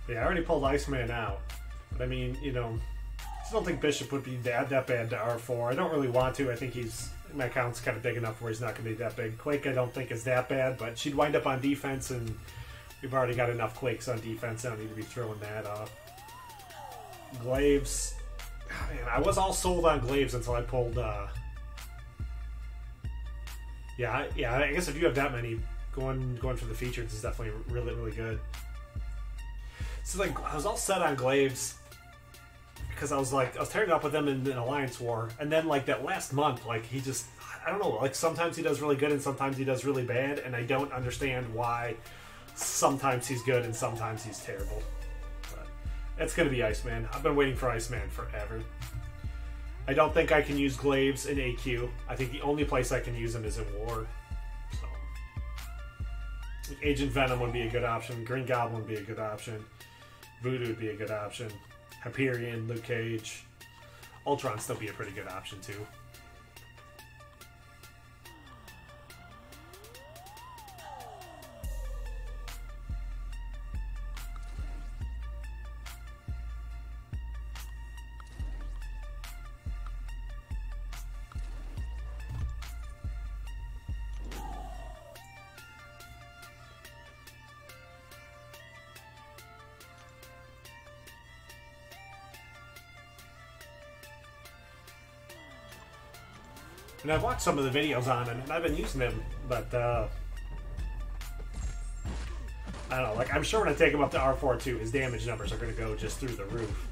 Yeah, I already pulled Iceman out. But I mean, you know, I just don't think Bishop would be that bad to R4. I don't really want to. I think my account's kind of big enough where he's not going to be that big. Quake I don't think is that bad, but she'd wind up on defense, and we've already got enough Quakes on defense. I don't need to be throwing that off. Glaives. Man, I was all sold on Glaives until I pulled... Yeah, I guess if you have that many, going for the features is definitely really, really good. So like I was all set on Glaives because I was tearing up with them in Alliance War, and then like that last month, like he just, I don't know, like sometimes he does really good and sometimes he does really bad, and I don't understand why sometimes he's good and sometimes he's terrible. But it's gonna be Iceman. I've been waiting for Iceman forever. I don't think I can use Glaives in AQ. I think the only place I can use him is in War. So Agent Venom would be a good option. Green Goblin would be a good option. Voodoo would be a good option. Hyperion, Luke Cage. Ultron still be a pretty good option too. And I've watched some of the videos on it, and I've been using them, but I don't know, like, I'm sure when I take him up to R4 too, his damage numbers are going to go just through the roof.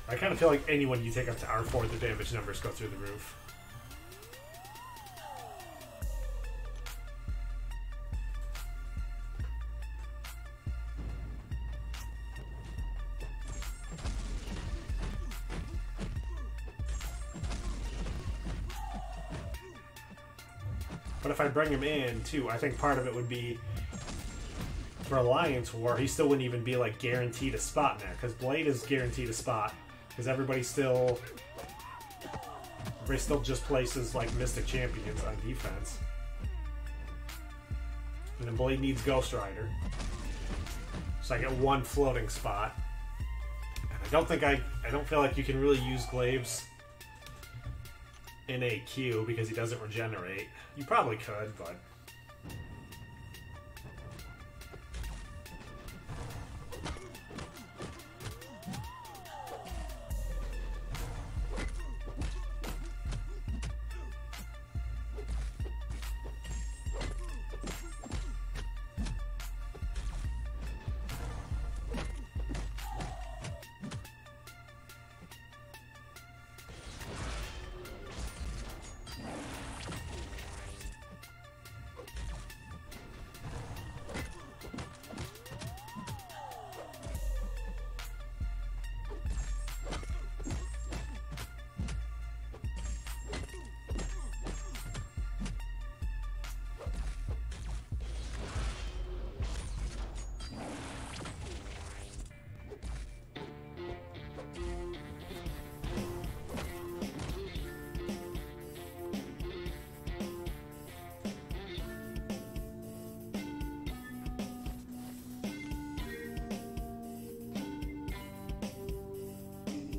I kind of feel like anyone you take up to R4, the damage numbers go through the roof. But if I bring him in, too, I think part of it would be for Alliance War, he still wouldn't even be, like, guaranteed a spot in there. Because Blade is guaranteed a spot. Because everybody still just places, like, Mystic Champions on defense. And then Blade needs Ghost Rider. So I get one floating spot. And I don't feel like you can really use Glaives in a Q because he doesn't regenerate. You probably could, but...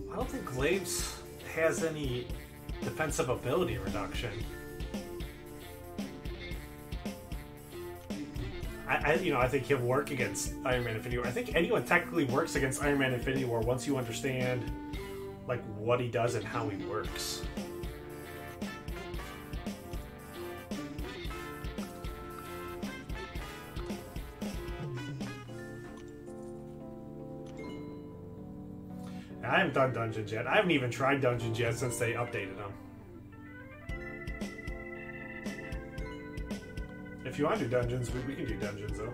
I don't think Glaives has any defensive ability reduction. I think he'll work against Iron Man Infinity War. I think anyone technically works against Iron Man Infinity War once you understand, like, what he does and how he works. I haven't done dungeons yet. I haven't even tried dungeons yet since they updated them. If you want to do dungeons, we can do dungeons, though.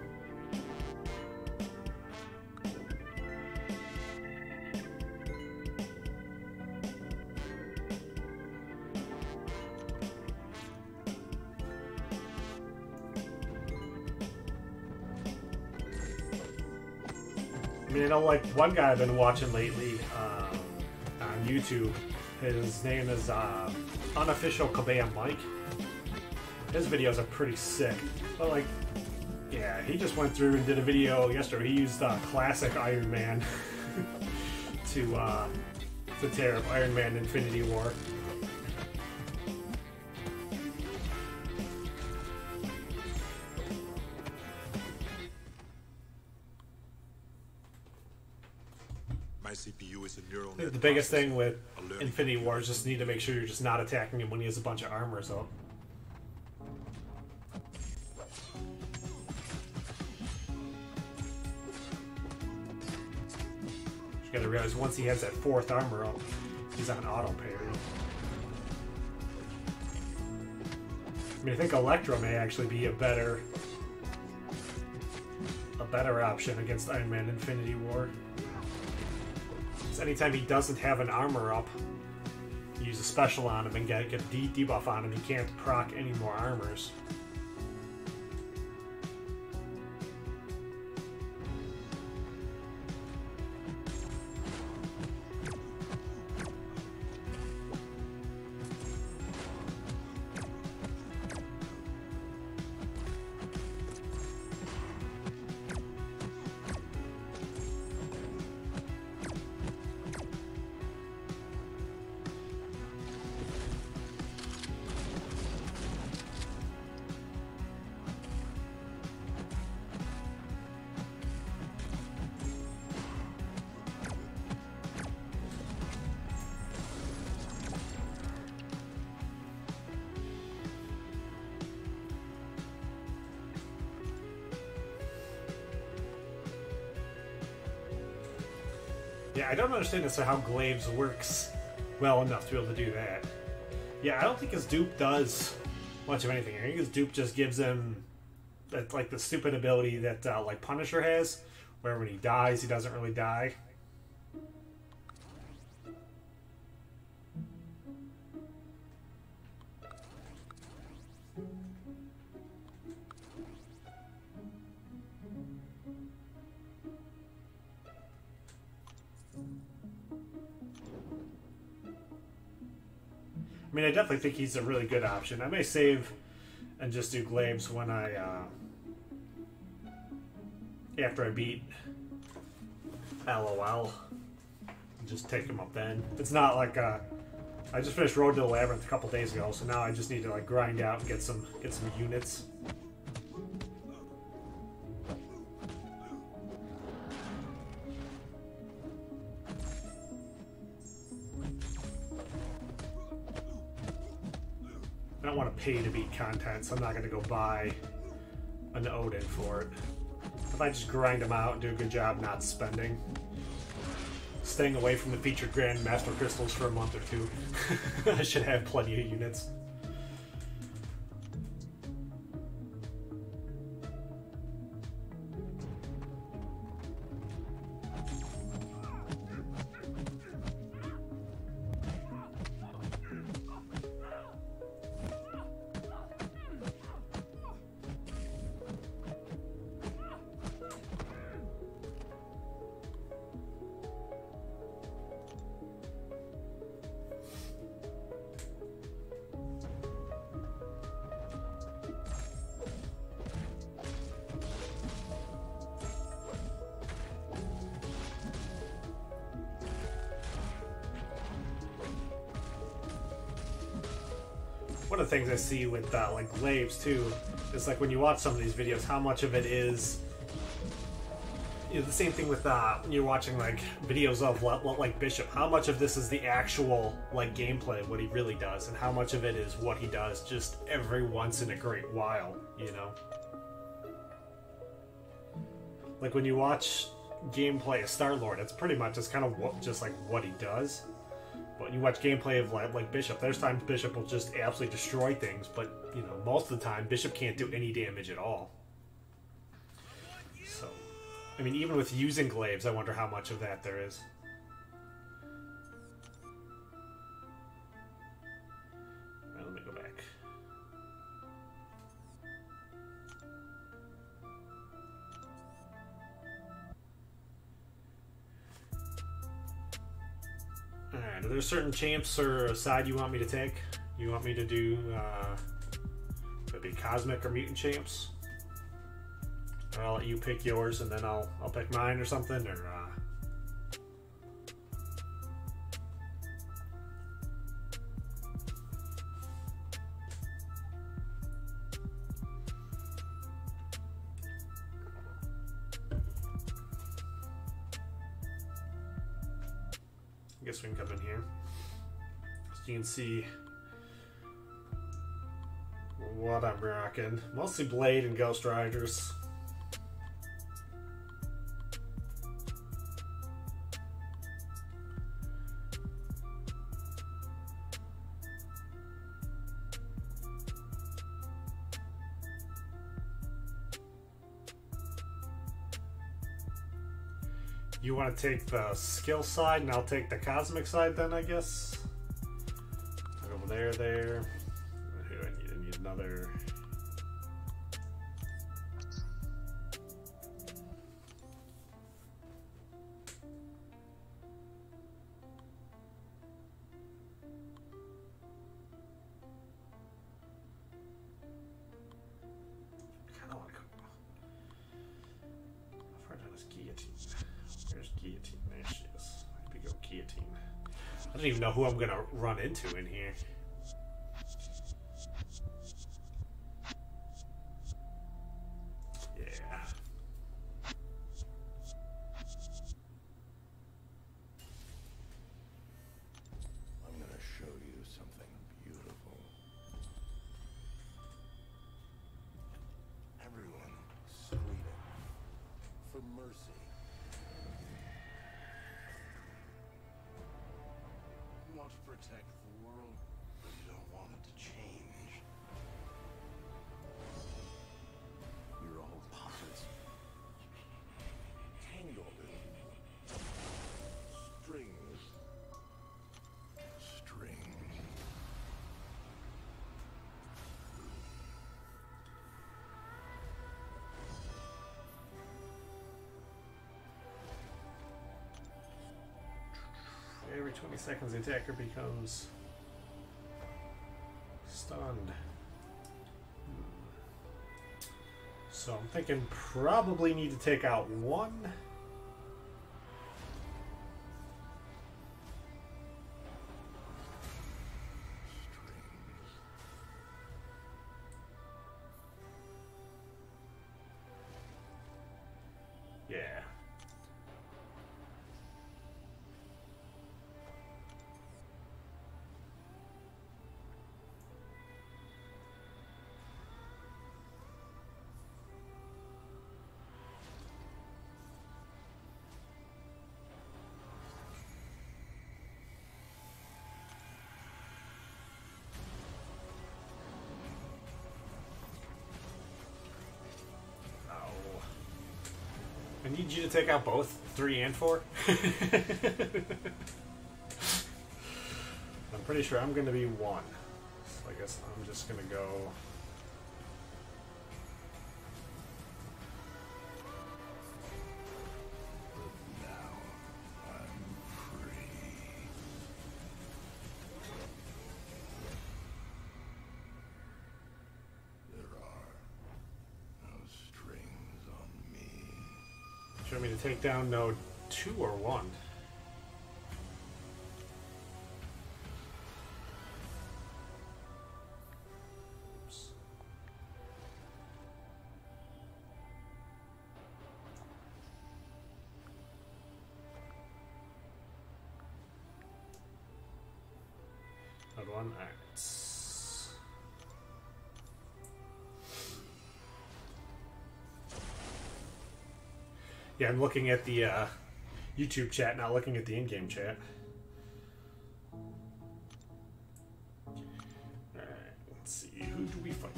I mean, like, one guy I've been watching lately on YouTube, his name is Unofficial Kabam Mike. His videos are pretty sick. But, like, yeah, he just went through and did a video yesterday. He used classic Iron Man to tear up Iron Man Infinity War. CPU is a neural I think net the biggest processor. thing with Infinity War is just need to make sure you're just not attacking him when he has a bunch of armors up. You gotta realize once he has that 4th armor up, he's on auto parry. I mean, I think Electro may actually be a better option against Iron Man Infinity War. Because anytime he doesn't have an armor up, you use a special on him and get a debuff on him, he can't proc any more armors. Yeah, I don't understand this, how Glaives works well enough to be able to do that. Yeah, I don't think his dupe does much of anything. I think his dupe just gives him that, like, the stupid ability that like Punisher has, where when he dies, he doesn't really die. I mean, I definitely think he's a really good option. I may save and just do Glaives when I, after I beat LOL. And just take him up then. It's not like, I just finished Road to the Labyrinth a couple days ago, so now I just need to, like, grind out and get some units. I don't want to pay to beat content, so I'm not going to go buy an Odin for it. If I just grind them out and do a good job not spending. Staying away from the featured Grand Master Crystals for a month or two. I should have plenty of units. One of the things I see with like Glaives too is, like, when you watch some of these videos, how much of it is, you know, the same thing with when you're watching like videos of like Bishop. How much of this is the actual like gameplay, what he really does, and how much of it is what he does just every once in a great while, you know? Like when you watch gameplay of Star-Lord, it's pretty much just kind of just like what he does. But when you watch gameplay of like Bishop, there's times Bishop will just absolutely destroy things, but, you know, most of the time Bishop can't do any damage at all. So, I mean, even with using Glaives, I wonder how much of that there is. Alright, let me go back. Alright, are there certain champs or a side you want me to take? You want me to do, could it be Cosmic or Mutant champs? Or I'll let you pick yours and then I'll pick mine or something, or, I guess we can come in here so you can see what I'm rocking. Mostly Blade and Ghost Riders. You want to take the skill side, and I'll take the cosmic side then, I guess. I'll go there. Who do I need? I need another. I want to go. How far down is Guillotine? There's Guillotine. There she is. Maybe go Guillotine. I don't even know who I'm gonna run into in here. Yeah. I'm gonna show you something beautiful. Everyone screaming for mercy. to protect the world, but you don't want it to change. You're all puppets. Tangled in strings. Strings. Every 20 seconds, the attacker becomes stunned. So I'm thinking probably need to take out one. Yeah. I need you to take out both 3 and 4. I'm pretty sure I'm going to be 1. So I guess I'm just going to go. Now I'm free. There are no strings on me. Do you want me to take down node 2 or 1? Oops. Node 1 acts. Yeah, I'm looking at the YouTube chat, not looking at the in-game chat. Alright, let's see. Who do we fight?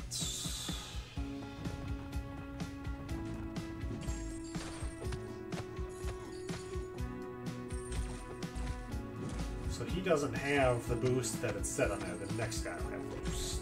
So he doesn't have the boost that it's set on there. The next guy will have boost.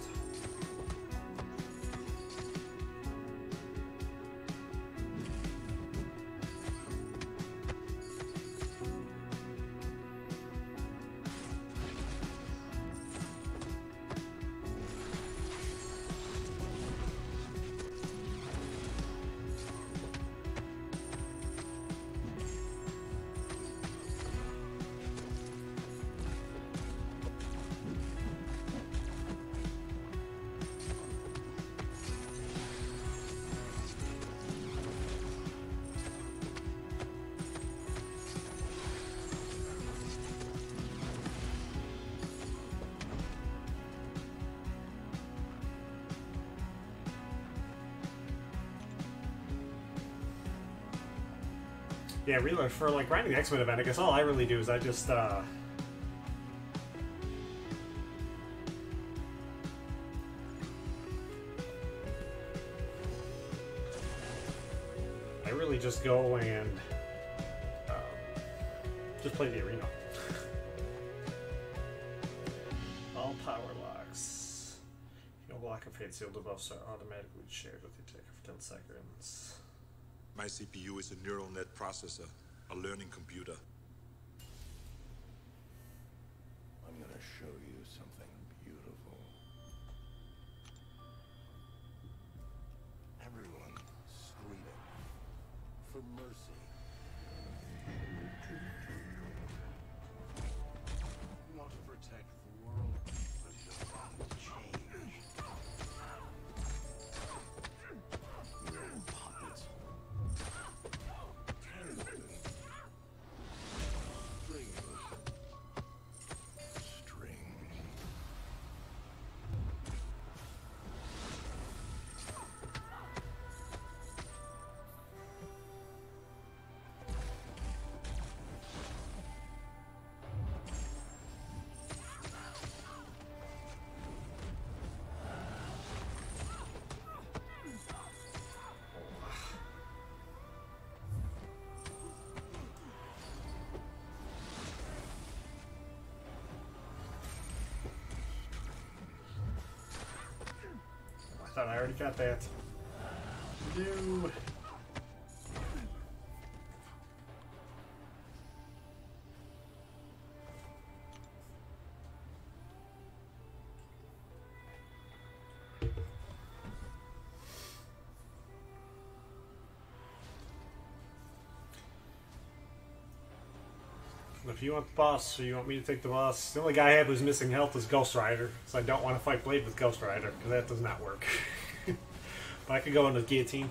Yeah, really, for like grinding the X-Men event, I guess all I really do is I just I really just go and just play the arena. All power locks. You'll block a fate seal debuffs are automatically shared with your attacker for 10 seconds. My CPU is a neural net processor, a learning computer. I'm gonna show you something beautiful. Everyone screaming for mercy. You want to protect the world, but you don't want it to change. You're puppets. Tangled in thought I already got that. No. If you want the boss, or you want me to take the boss, the only guy I have who's missing health is Ghost Rider, so I don't want to fight Blade with Ghost Rider, because that does not work. But I could go into Guillotine.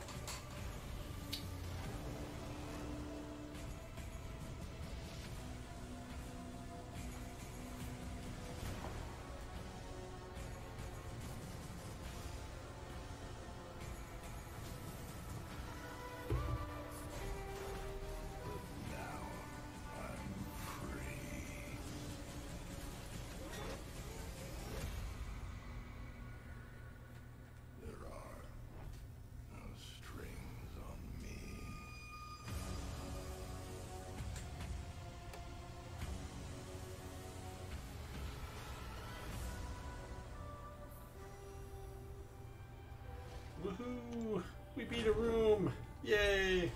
Woohoo! We beat a room! Yay!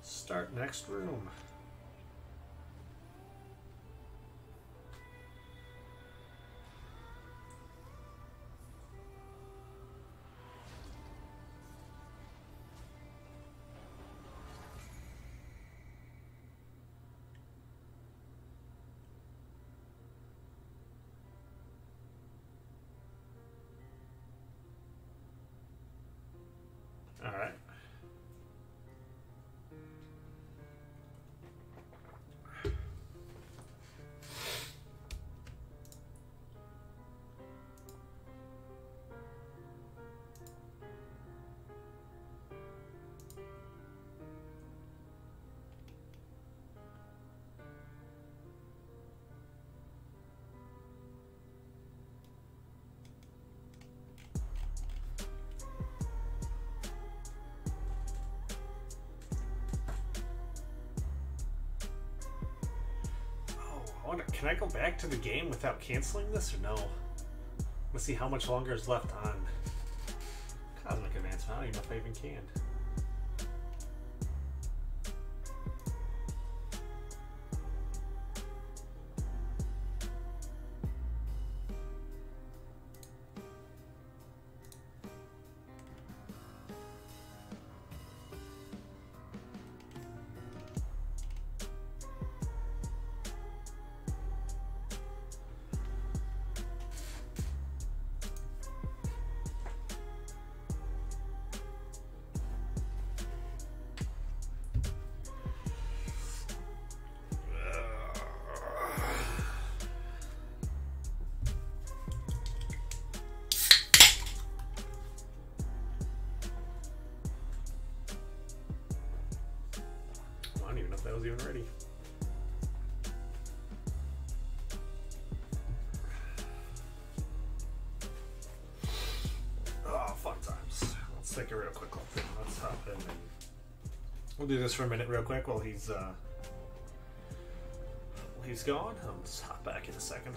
Start next room. Alright. Can I go back to the game without canceling this or no? Let's see how much longer is left on Cosmic Advancement. I don't even know if I even can. I don't even know if that was even ready. Oh, fun times. Let's take a real quick look. Let's hop in and we'll do this for a minute real quick while he's gone. I'll just hop back in a second.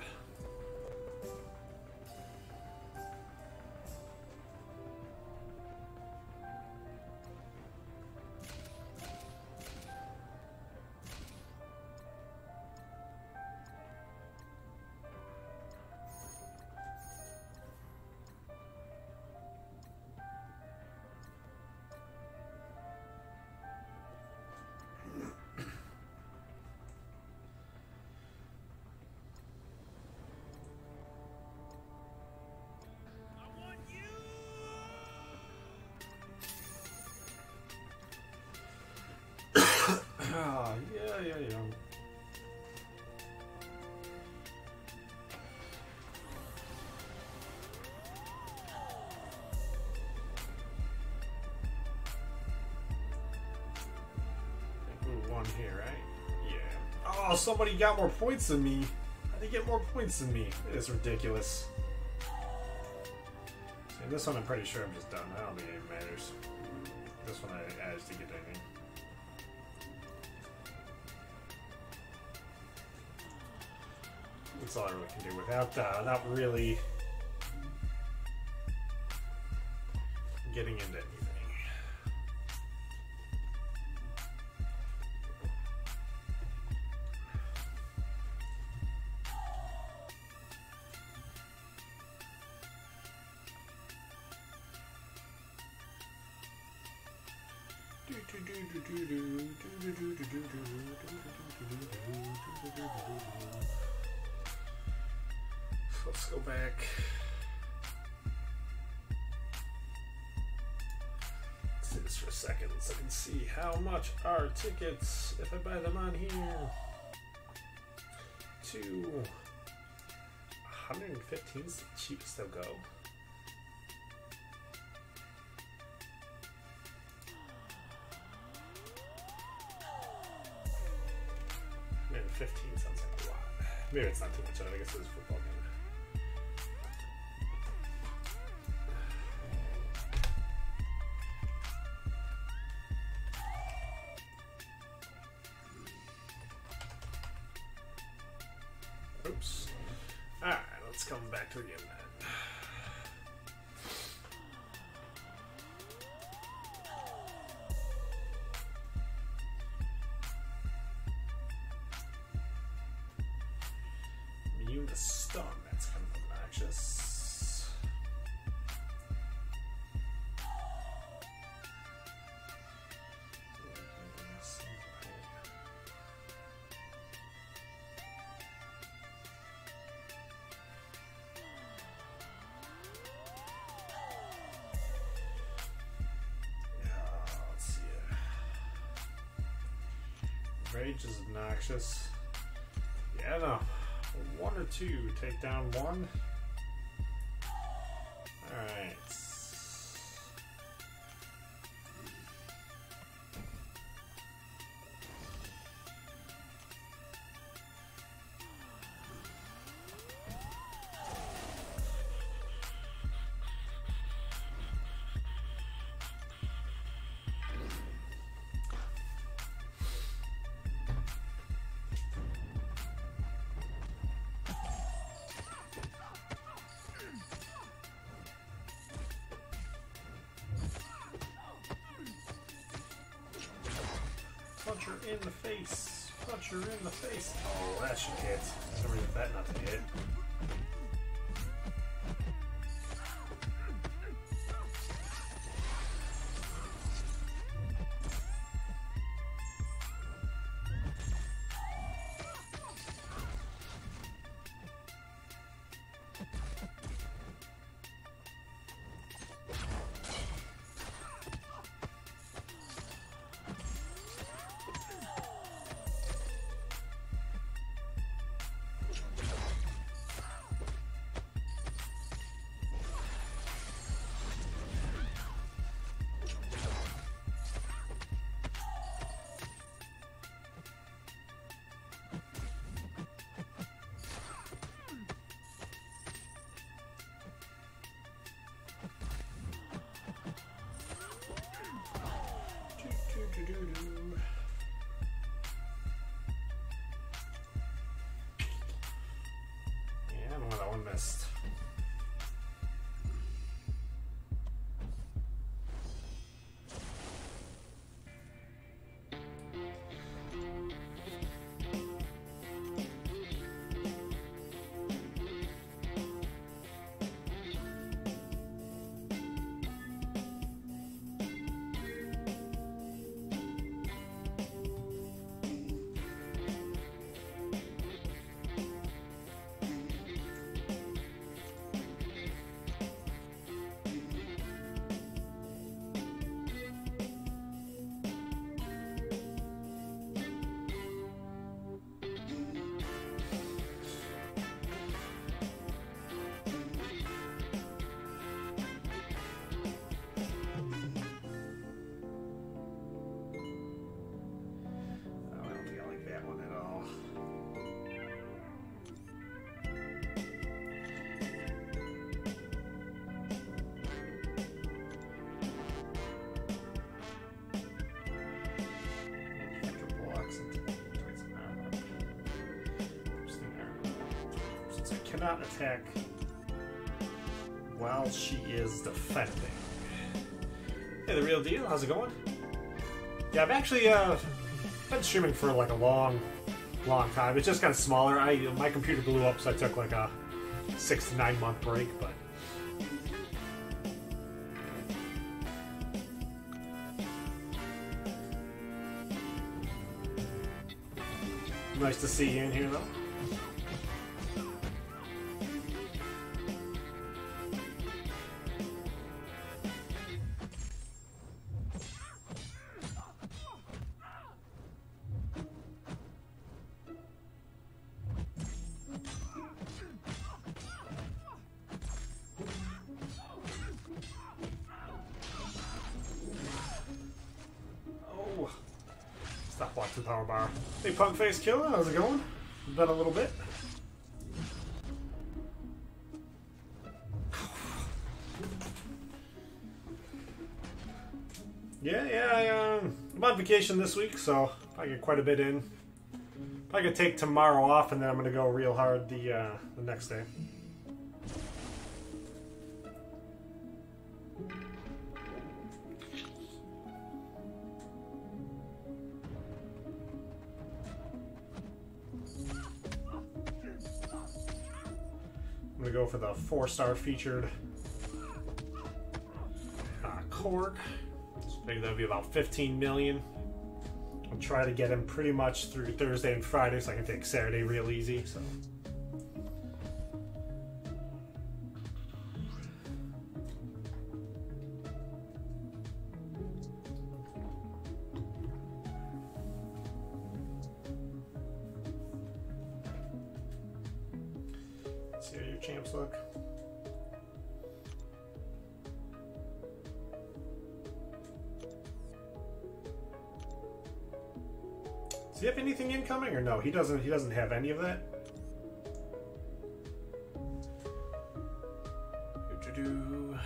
Yeah. One here, right? Yeah. Oh, somebody got more points than me. How did they get more points than me? It's ridiculous. See, this one I'm pretty sure I'm just done. I don't think it even matters. This one I just didn't get anything. That's all I really can do without really getting into anything. Let's go back. Let's do this for a second so I can see how much are tickets if I buy them on here. To 115 is the cheapest they'll go. 15 sounds like a lot. Maybe it's not too much. I guess it is a football game. Oops. Alright, let's come back to the game then. The stun, that's kind of obnoxious. Let's see it. Rage is obnoxious. Yeah, no. One or two, take down one. Alright. Punch her in the face. Punch her in the face. Oh, that should hit. There's no reason for that not to hit. Yeah, that one missed. Cannot attack while she is defending. Hey, the real deal. How's it going? Yeah, I've actually been streaming for like a long time. It's just kind of smaller. My computer blew up, so I took like a 6 to 9 month break. But nice to see you in here, though. Stop watching Power Bar. Hey, Punk Face Killer, how's it going? Been a little bit. Yeah, I'm on vacation this week, so I get quite a bit in. I could take tomorrow off, and then I'm gonna go real hard the next day. I'm gonna go for the 4-star featured Cork. I think that'll be about 15 million. I'll try to get him pretty much through Thursday and Friday, so I can take Saturday real easy. So. Let's see how your champs look. Does he have anything incoming or no? He doesn't have any of that. Do-do-do.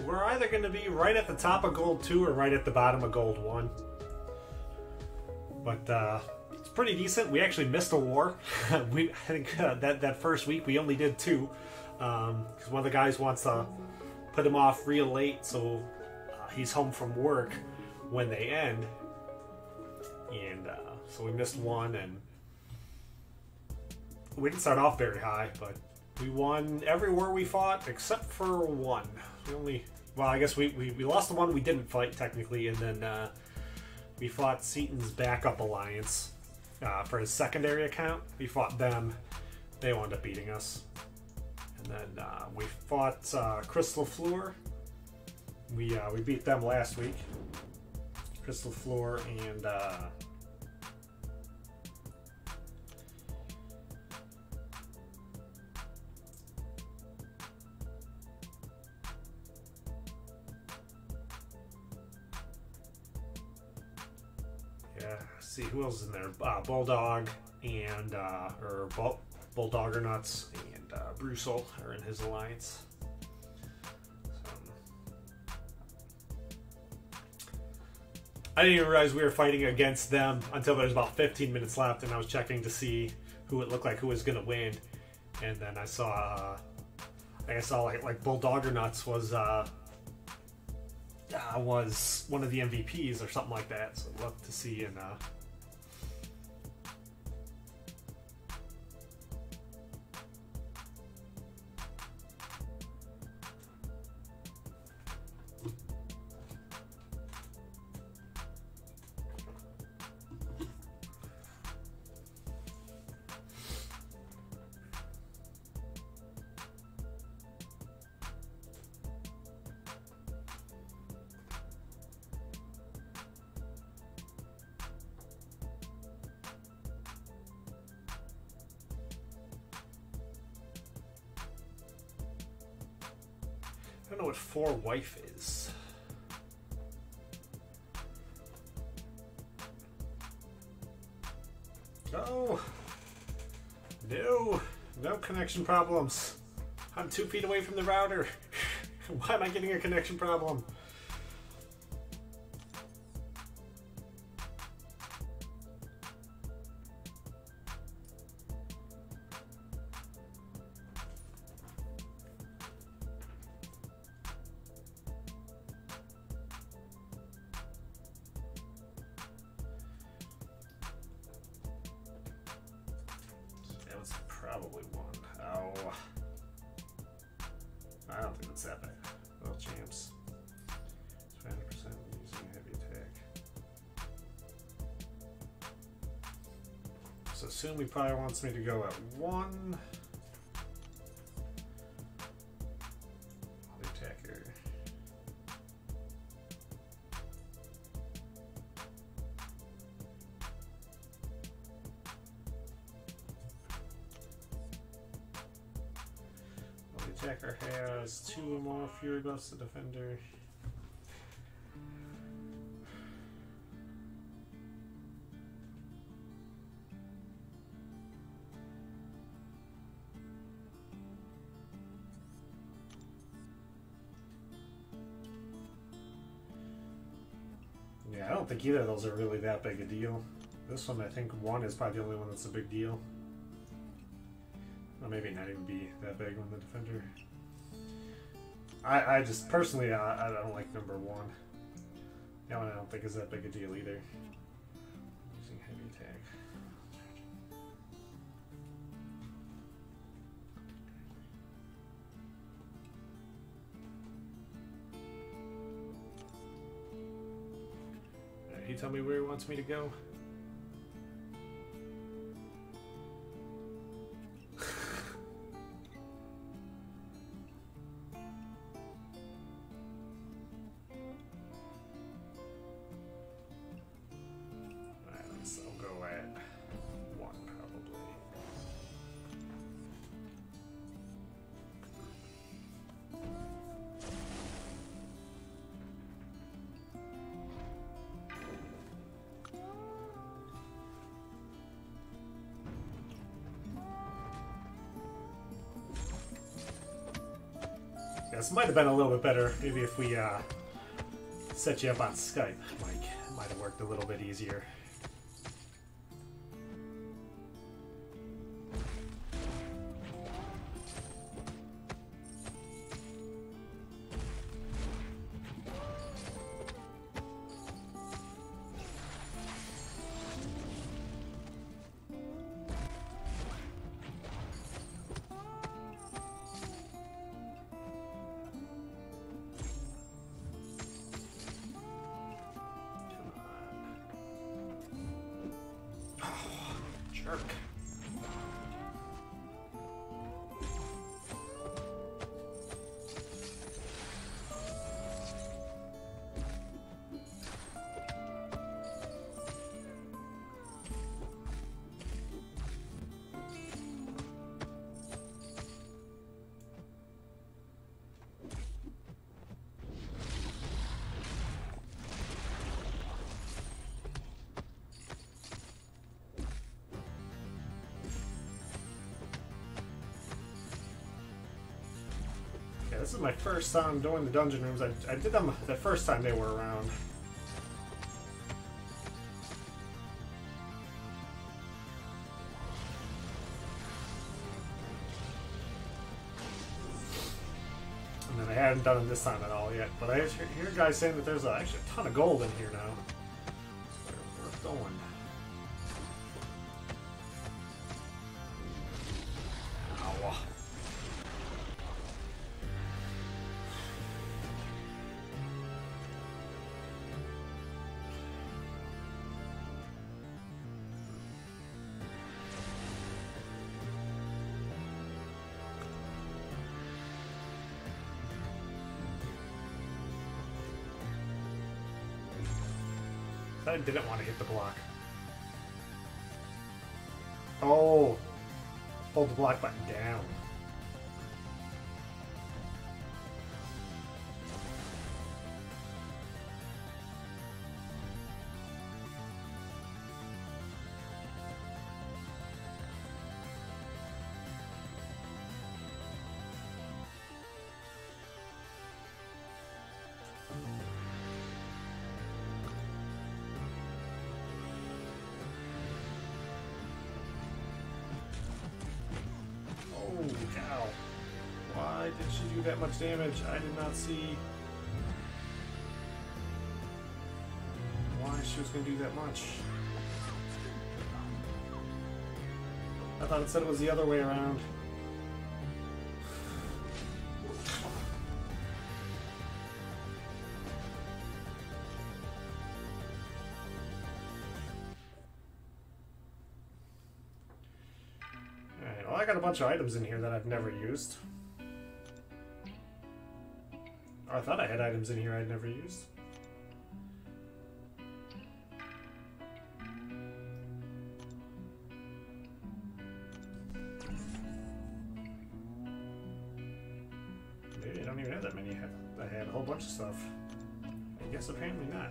We're either going to be right at the top of Gold 2 or right at the bottom of Gold 1. But it's pretty decent. We actually missed a war. I think that first week we only did 2. Because one of the guys wants to put him off real late, so he's home from work when they end. And so we missed 1, and we didn't start off very high, but we won every war we fought except for 1. Well, I guess we lost the one we didn't fight technically, and then we fought Seaton's backup alliance for his secondary account. We fought them. They wound up beating us. And then we fought Crystal Floor. We beat them last week. Crystal Floor and see who else is in there. Bulldog and Bulldogger Nuts and Brussel are in his alliance. I didn't even realize we were fighting against them until there was about 15 minutes left, and I was checking to see who it looked like who was going to win, and then I saw like Bulldogger Nuts was one of the MVPs or something like that. So I'd love to see in I don't know what 4 wife is. Oh, No, no connection problems. I'm 2 feet away from the router. Why am I getting a connection problem? That was probably one. Oh. I don't think it's that bad. Well, champs. 20% using heavy attack. So soon he probably wants me to go at 1. The attacker. The attacker has 2 or more fury buffs to defender. Yeah, I don't think either of those are really that big a deal. This one, I think 1 is probably the only one that's a big deal. Or maybe not even be that big on the defender. I just personally I don't like number 1. That one I don't think is that big a deal either. Using heavy attack. He tell me where he wants me to go. This might have been a little bit better, maybe if we set you up on Skype, Mike. Might have worked a little bit easier. Jerk. This is my first time doing the dungeon rooms. I did them the first time they were around. And then I hadn't done them this time at all yet. But I hear guys saying that there's actually a ton of gold in here now. We're going. I didn't want to hit the block. Oh! Hold the block button down. do that much damage. I did not see why she was going to do that much. I thought it said it was the other way around. Alright, well I got a bunch of items in here that I've never used. Or I thought I had items in here I'd never used. Maybe I don't even have that many. I had a whole bunch of stuff. I guess apparently not.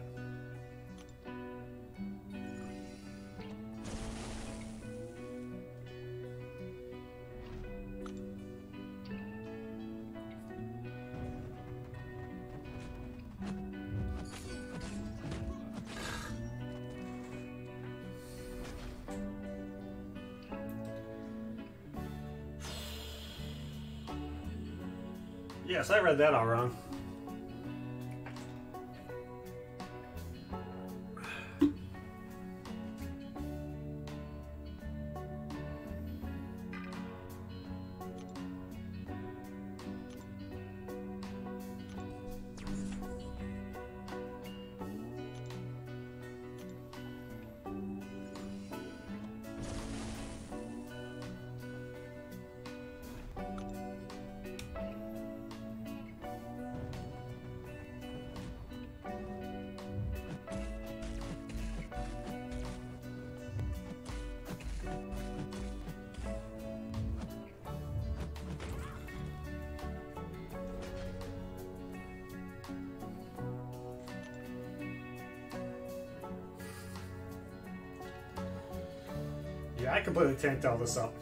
Yes, I read that all wrong. Yeah, I completely tanked all this up.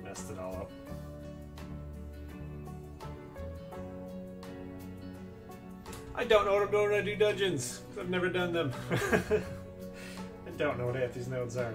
Messed it all up. I don't know what I'm doing when I do dungeons. I've never done them. I don't know what half these nodes are.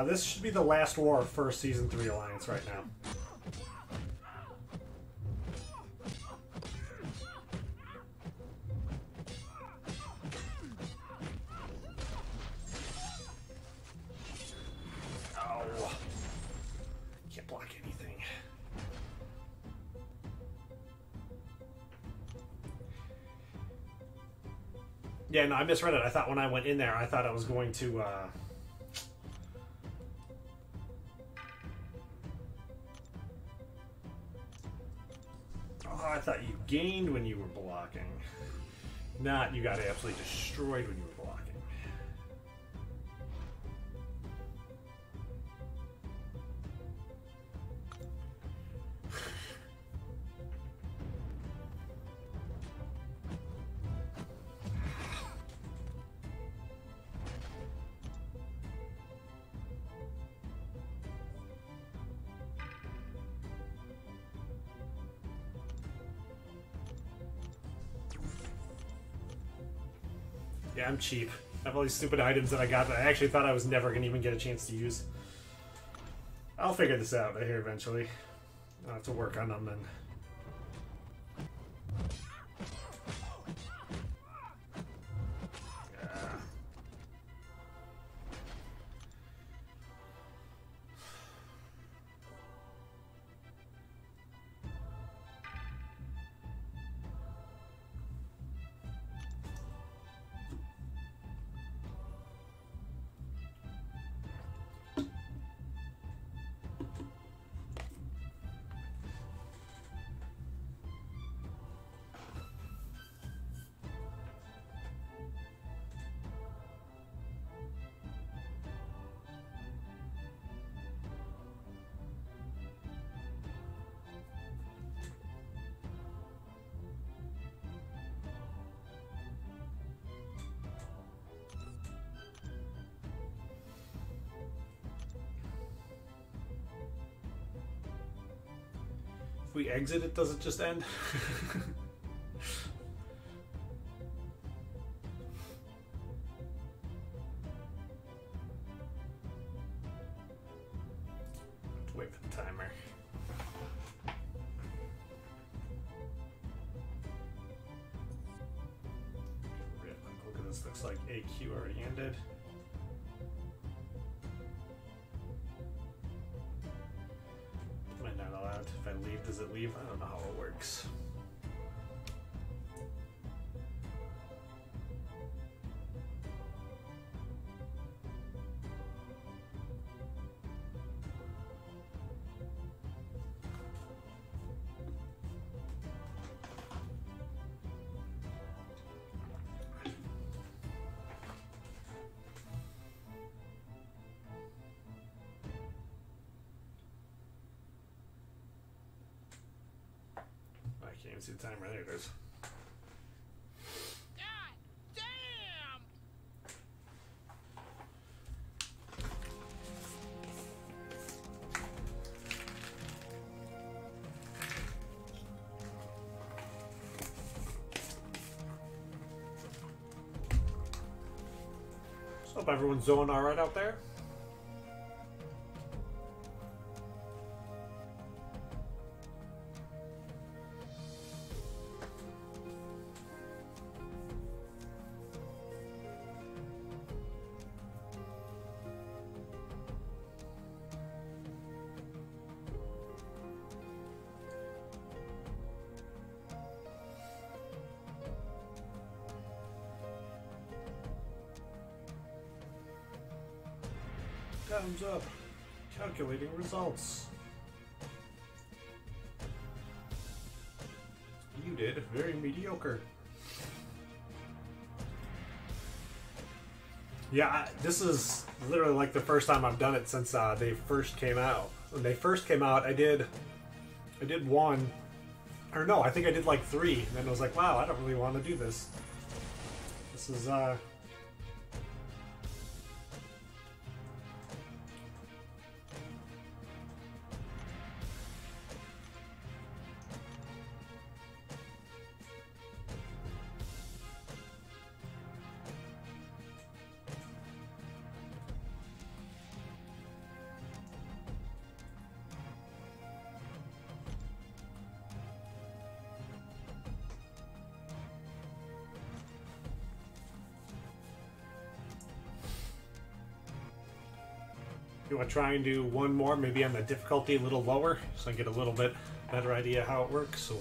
This should be the last war for Season 3 Alliance right now. Oh. Can't block anything. Yeah, no, I misread it. I thought when I went in there, I thought I was going to, I thought you gained when you were blocking. Not you got absolutely destroyed when you were blocking. Yeah, I'm cheap. I have all these stupid items that I got that I actually thought I was never going to even get a chance to use. I'll figure this out here eventually. I'll have to work on them then. we exit it, does it just end? Wait for the timer. Real quick look at this. Looks like AQ already ended. Am I not allowed? If I leave, does it leave? I don't know how it works. I can't even see the timer. There it is. God damn! So hope everyone's doing all right out there. Thumbs up. Calculating results. You did very mediocre. Yeah, this is literally like the first time I've done it since they first came out. When they first came out, I did one, or no, I think I did like 3, and then I was like, wow, I don't really want to do this. This is you want to try and do one more, maybe on the difficulty a little lower, so I get a little bit better idea how it works, or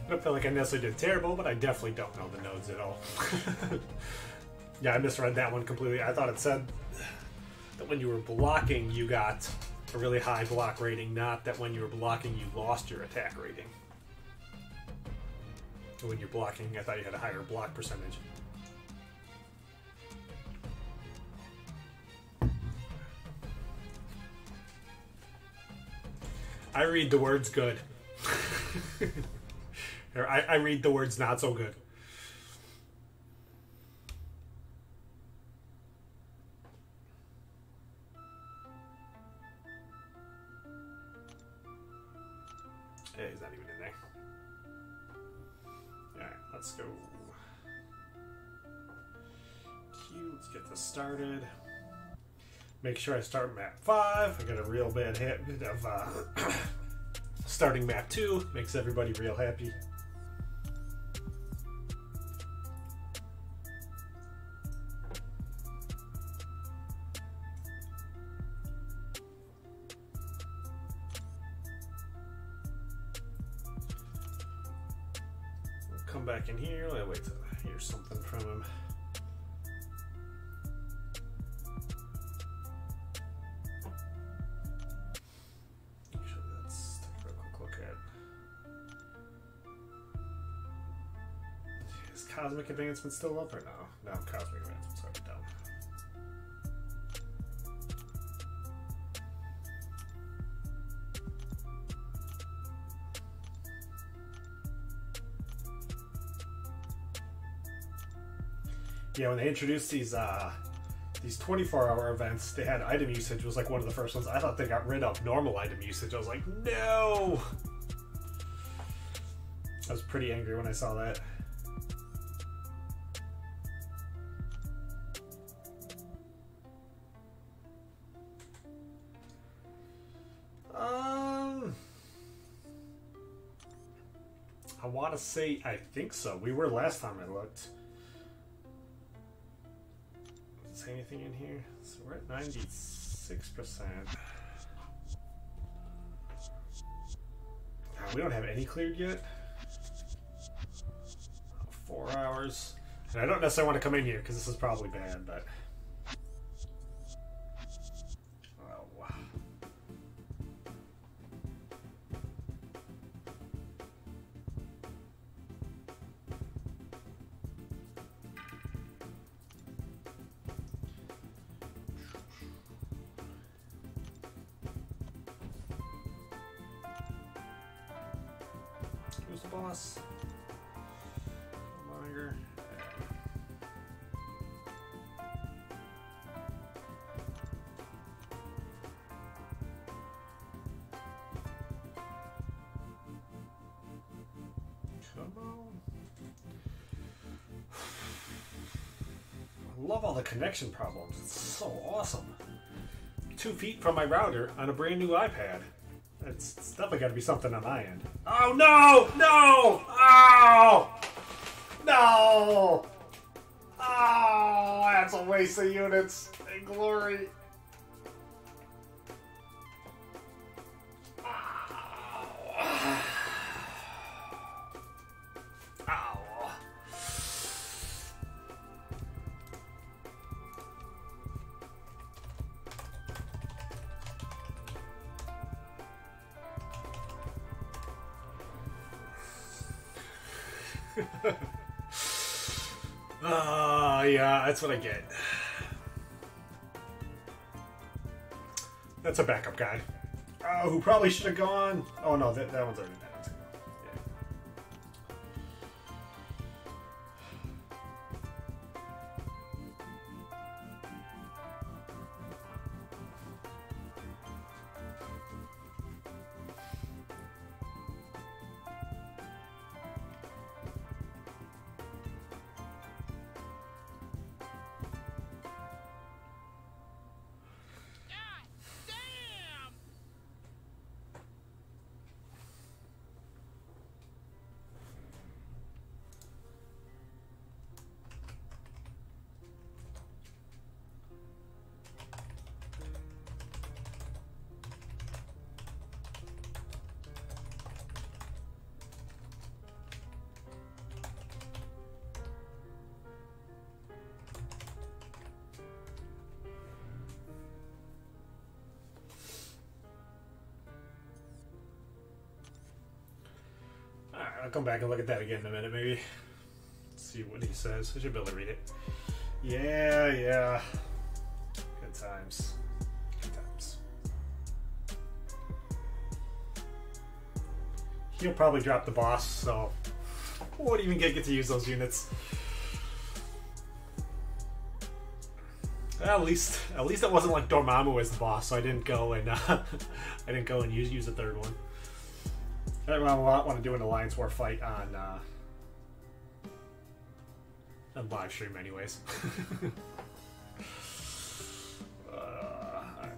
I don't feel like I necessarily did terrible, but I definitely don't know the nodes at all. Yeah, I misread that one completely. I thought it said that when you were blocking, you got a really high block rating, not that when you were blocking, you lost your attack rating. When you're blocking, I thought you had a higher block percentage. I read the words good. Or I read the words not so good. Hey, he's not even in there. Alright, let's go. Q, let's get this started. Make sure I start map 5. I got a real bad habit of starting map 2. Makes everybody real happy. Come back in here. I'll wait till I hear something from him. Actually, let's take a real quick look at. Is Cosmic Advancement still up or no? No, Cosmic Advancement's already done. Yeah, when they introduced these 24-hour events, they had item usage was like one of the first ones. I thought they got rid of normal item usage. I was like, no! I was pretty angry when I saw that. I want to say, I think so. We were last time I looked. Does it say anything in here? So we're at 96%. We don't have any cleared yet. 4 hours. And I don't necessarily want to come in here because this is probably bad, but... Oh, wow. Who's the boss? Longer. Come on. I love all the connection problems. It's so awesome. 2 feet from my router on a brand new iPad. It's definitely got to be something on my end. Oh no! No! Oh! No! Oh! That's a waste of units and glory. Ow. Ow. Yeah, that's what I get. That's a backup guy. Oh, who probably should have gone. Oh no, that one's already dead. I'll come back and look at that again in a minute, maybe. Let's see what he says. I should be able to read it. Yeah. Good times. Good times. He'll probably drop the boss, so won't even get to use those units. Well, at least it wasn't like Dormammu as the boss, so I didn't go and use a third one. I want to do an Alliance War fight on live stream, anyways. Right.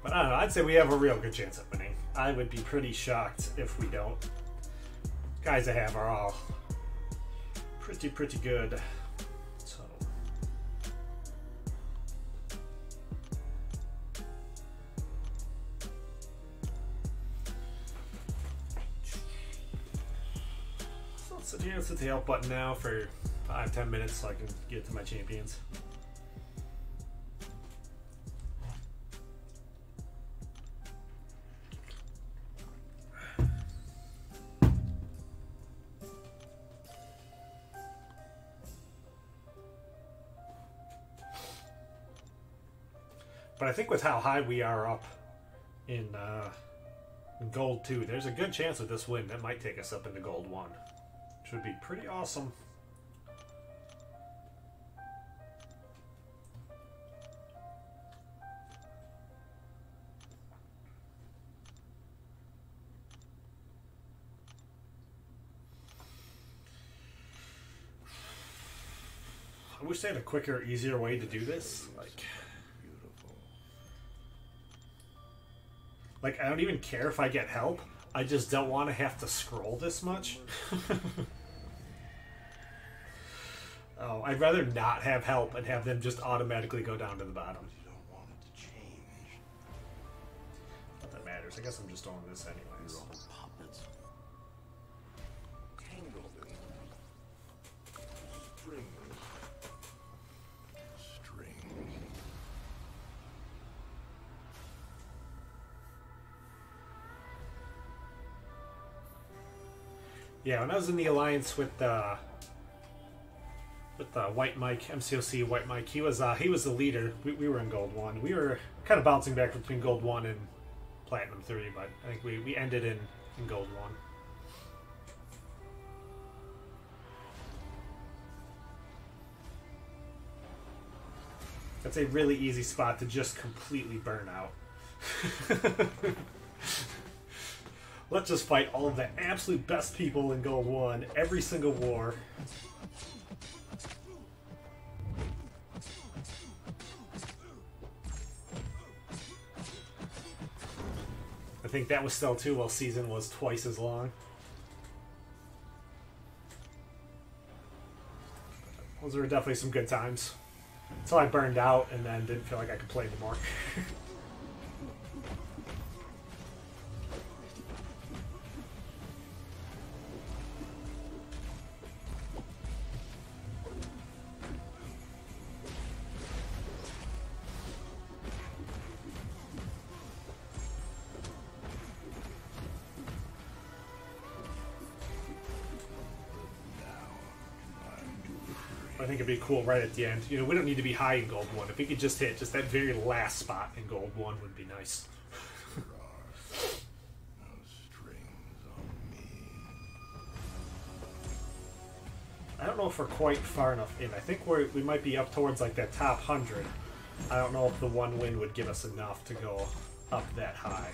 But I don't know. I'd say we have a real good chance of winning. I would be pretty shocked if we don't. Guys I have are all pretty good. So let's sit here and hit the help button now for 5-10 minutes so I can get to my champions. But I think with how high we are up in gold 2, there's a good chance with this win that might take us up into gold 1. Which would be pretty awesome. I wish they had a quicker, easier way to do this. Like, I don't even care if I get help. I just don't want to have to scroll this much. Oh, I'd rather not have help and have them just automatically go down to the bottom. You don't want it to change. Not that matters. I guess I'm just doing this anyways. You're all puppets. Tangled in strings. Yeah, when I was in the alliance with White Mike, MCOC White Mike, he was the leader. We were in Gold 1. We were kind of bouncing back between Gold 1 and Platinum 3, but I think we ended in Gold 1. That's a really easy spot to just completely burn out. Let's just fight all of the absolute best people in Gold 1 every single war. I think that was still too while season was twice as long. Those were definitely some good times. Until I burned out and then didn't feel like I could play anymore. I think it'd be cool right at the end. You know, we don't need to be high in Gold 1. If we could just hit just that very last spot in Gold 1 would be nice. I don't know if we're quite far enough in. I think we might be up towards like that top 100. I don't know if the one win would give us enough to go up that high.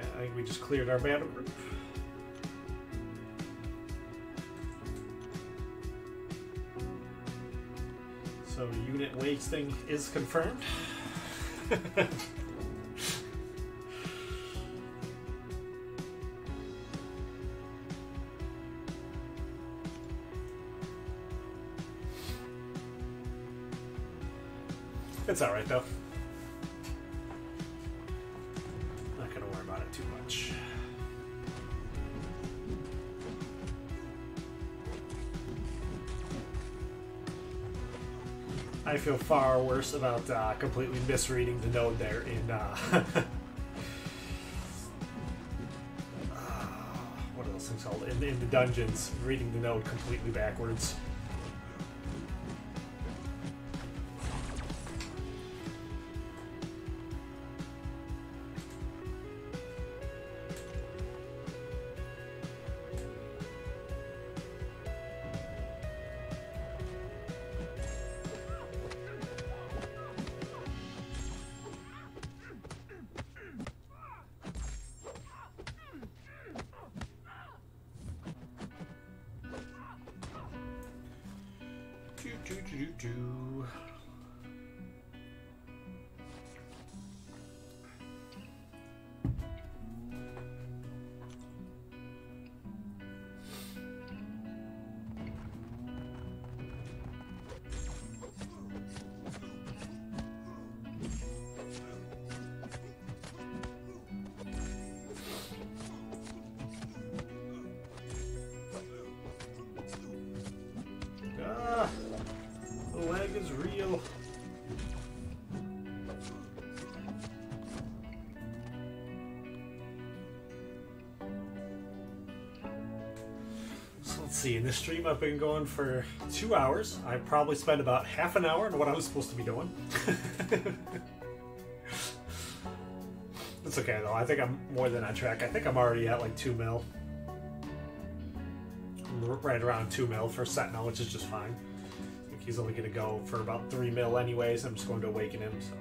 I think we just cleared our battle group. So unit wasting is confirmed. It's alright though. Not gonna worry about it too much. I feel far worse about completely misreading the node there in what are those things called? In the dungeons, reading the node completely backwards. real. So let's see, in this stream I've been going for 2 hours. I probably spent about half an hour on what I was supposed to be doing. It's okay though, I think I'm more than on track. I think I'm already at like 2 mil. Right around 2 mil for Sentinel, which is just fine. I think he's only going to go for about 3 mil anyways. I'm just going to awaken him, so.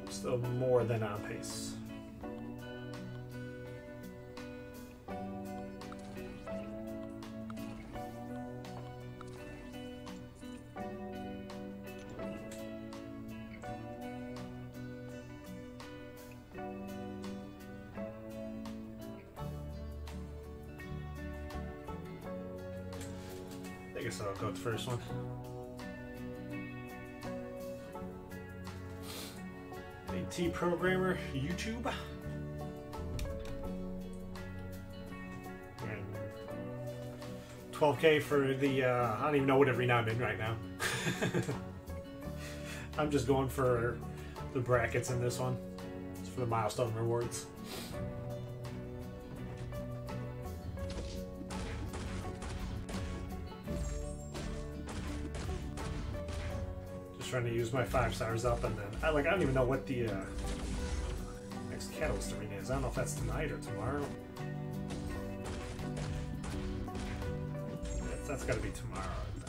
Still more than on pace. I guess I'll go with the first one. AT programmer, YouTube. And 12K for the, I don't even know what arena I'm in right now. I'm just going for the brackets in this one. It's for the milestone rewards. Trying to use my 5 stars up, and then I don't even know what the next catalyst arena is. I don't know if that's tonight or tomorrow. That's got to be tomorrow, I think.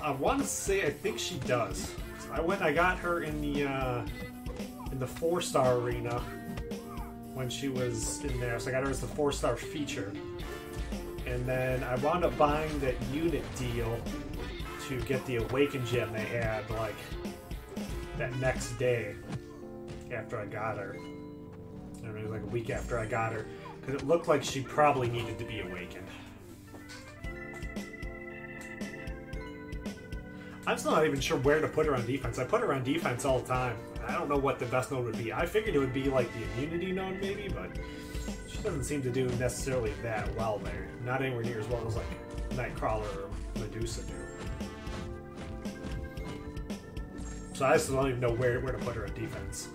I want to say I think she does. I got her in the 4-star arena when she was in there, so I got her as the 4-star feature. And then I wound up buying that unit deal to get the Awaken gem they had like that next day after I got her. I mean, it was like a week after I got her, because it looked like she probably needed to be awakened. I'm still not even sure where to put her on defense. I put her on defense all the time. I don't know what the best node would be. I figured it would be like the immunity node maybe, but she doesn't seem to do necessarily that well there. Not anywhere near as well as like Nightcrawler or Medusa do. So I still don't even know where to put her on defense.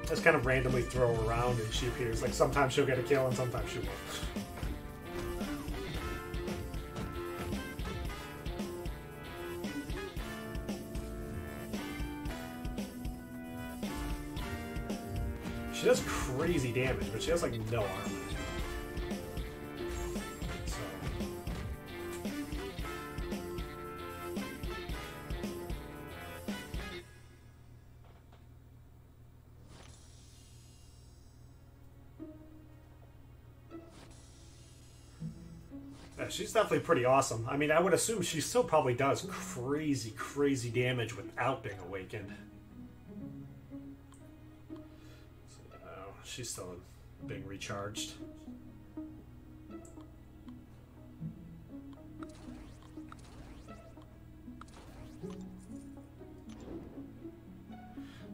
I just kind of randomly throw her around and she appears. Like sometimes she'll get a kill and sometimes she won't. She does crazy damage, but she has like no armor. So. Yeah, she's definitely pretty awesome. I mean, I would assume she still probably does crazy, crazy damage without being awakened. She's still being recharged.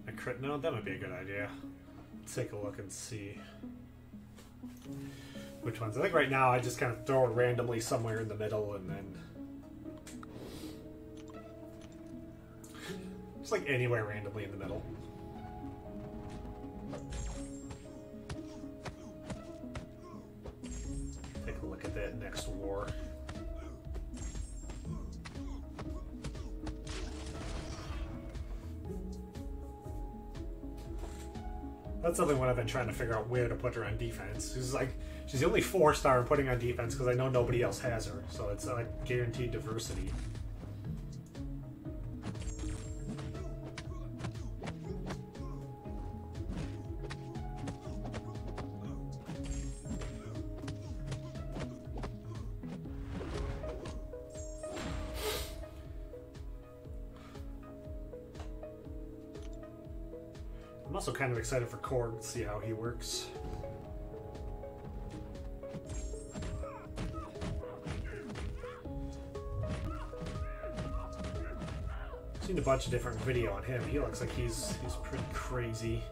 A crit node? That might be a good idea. Let's take a look and see which ones. I think right now I just kind of throw it randomly somewhere in the middle and then just like anywhere randomly in the middle. Look at that next war. That's something when I've been trying to figure out where to put her on defense. She's like, she's the only 4-star I'm putting on defense because I know nobody else has her, so it's like guaranteed diversity. also kind of excited for Korg to see how he works. Seen a bunch of different video on him. He looks like he's pretty crazy.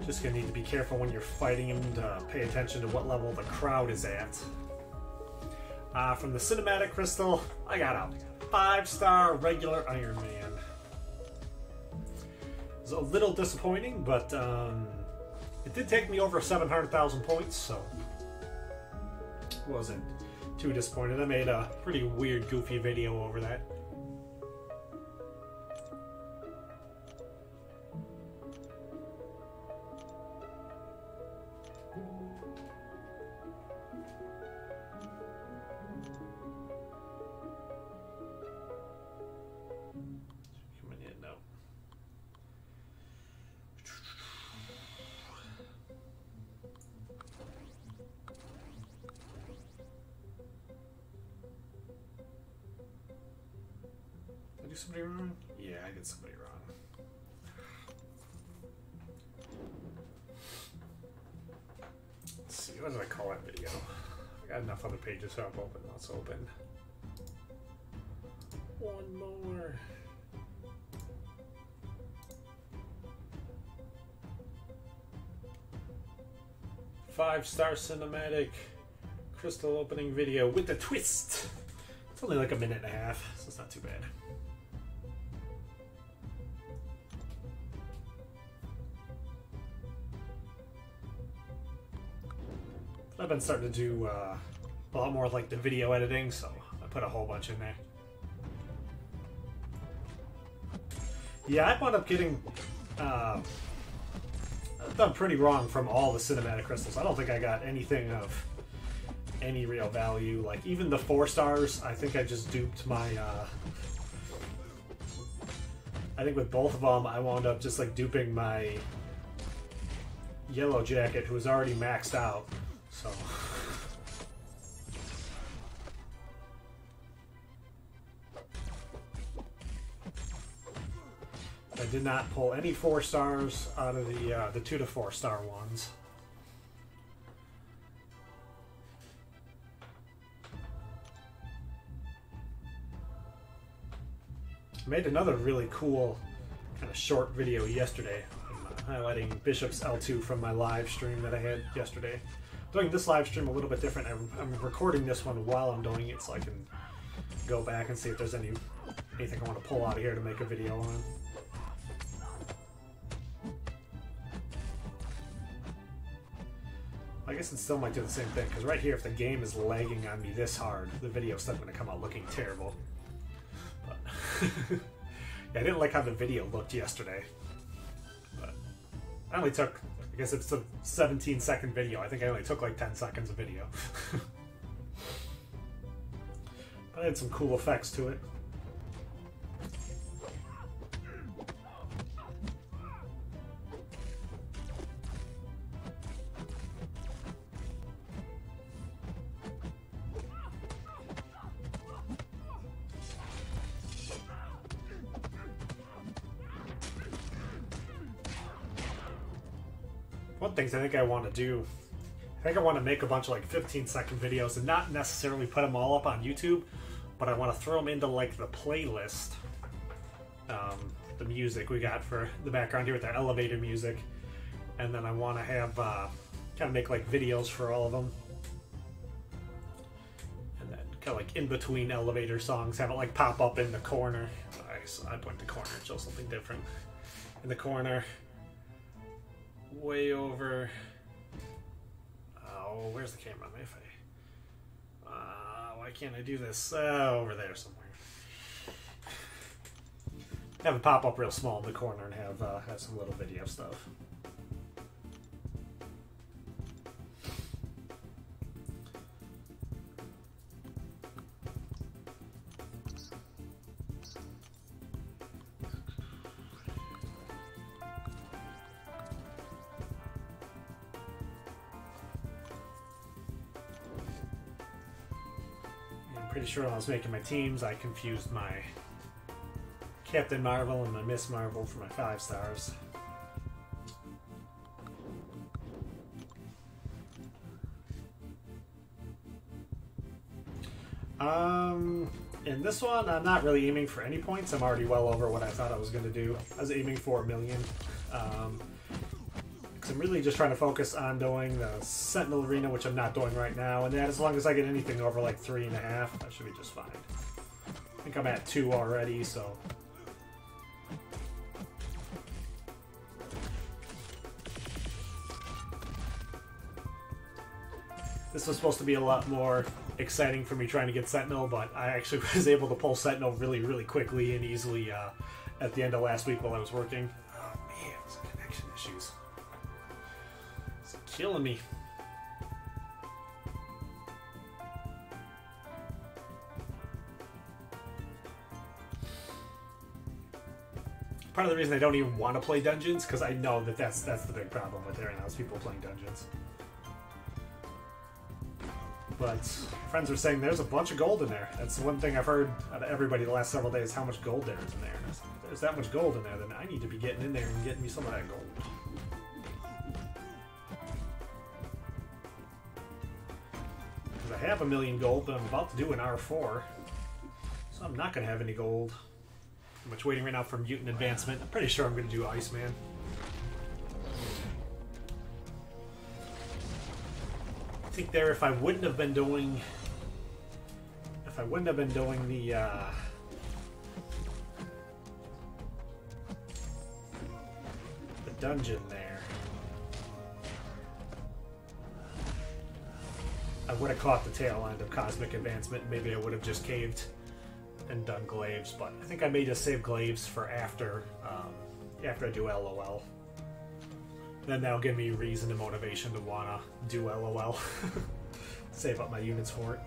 Just gonna need to be careful when you're fighting him to pay attention to what level the crowd is at. From the cinematic crystal, I got a 5-star regular Iron Man. It's a little disappointing, but it did take me over 700,000 points, so wasn't too disappointed. I made a pretty weird, goofy video over that. Coming in now. Did I do somebody wrong? Yeah, I did somebody wrong. Let's see, what did I call that video? I got enough other pages to have open. Let's open one more. Five-star cinematic crystal opening video with a twist. It's only like a minute and a half, so it's not too bad. I've been starting to do a lot more like the video editing, so I put a whole bunch in there. Yeah, I wound up getting I've done pretty wrong from all the cinematic crystals. I don't think I got anything of any real value. Like even the 4 stars, I think I just duped my I think with both of them I wound up just like duping my yellow jacket who was already maxed out. So I did not pull any 4 stars out of the 2 to 4 star ones. I made another really cool kind of short video yesterday highlighting Bishop's L2 from my live stream that I had yesterday. Doing this live stream a little bit different. I'm recording this one while I'm doing it so I can go back and see if there's anything I want to pull out of here to make a video on. I guess it still might do the same thing, because right here, if the game is lagging on me this hard, the video's still going to come out looking terrible. But yeah, I didn't like how the video looked yesterday. But I only took, I guess it's a 17-second video. I think I only took like 10 seconds of video. But I had some cool effects to it. One thing I think I want to do, I think I want to make a bunch of like 15-second videos and not necessarily put them all up on YouTube, but I want to throw them into like the playlist, the music we got for the background here with the elevator music, and then I want to have kind of make like videos for all of them, and then kind of like in between elevator songs have it like pop up in the corner. So I point the corner, show something different in the corner. Way over. Oh, where's the camera? If why can't I do this? Over there somewhere. Have it pop up real small in the corner and have some little video stuff. Pretty sure when I was making my teams, I confused my Captain Marvel and my Miss Marvel for my 5 stars. In this one, I'm not really aiming for any points. I'm already well over what I thought I was going to do. I was aiming for 1 million. Because I'm really just trying to focus on doing the Sentinel Arena, which I'm not doing right now. And that, as long as I get anything over like 3.5, I should be just fine. I think I'm at 2 already, so... This was supposed to be a lot more exciting for me trying to get Sentinel, but I actually was able to pull Sentinel really, really quickly and easily at the end of last week while I was working. Oh man, some connection issues. It's killing me. Part of the reason I don't even want to play dungeons, because I know that that's the big problem with it right now, is people playing dungeons. But friends are saying there's a bunch of gold in there. That's the one thing I've heard out of everybody the last several days, how much gold there is in there. If there's that much gold in there, then I need to be getting in there and getting me some of that gold. Because I have 1 million gold, but I'm about to do an R4. So I'm not going to have any gold. I'm much waiting right now for mutant advancement. I'm pretty sure I'm going to do Iceman. I think there, if I wouldn't have been doing the dungeon there, I would have caught the tail end of Cosmic Advancement. Maybe I would have just caved and done glaives, but I think I may just save glaives for after I do LOL. Then that'll give me reason and motivation to wanna do LOL. Save up my units for it.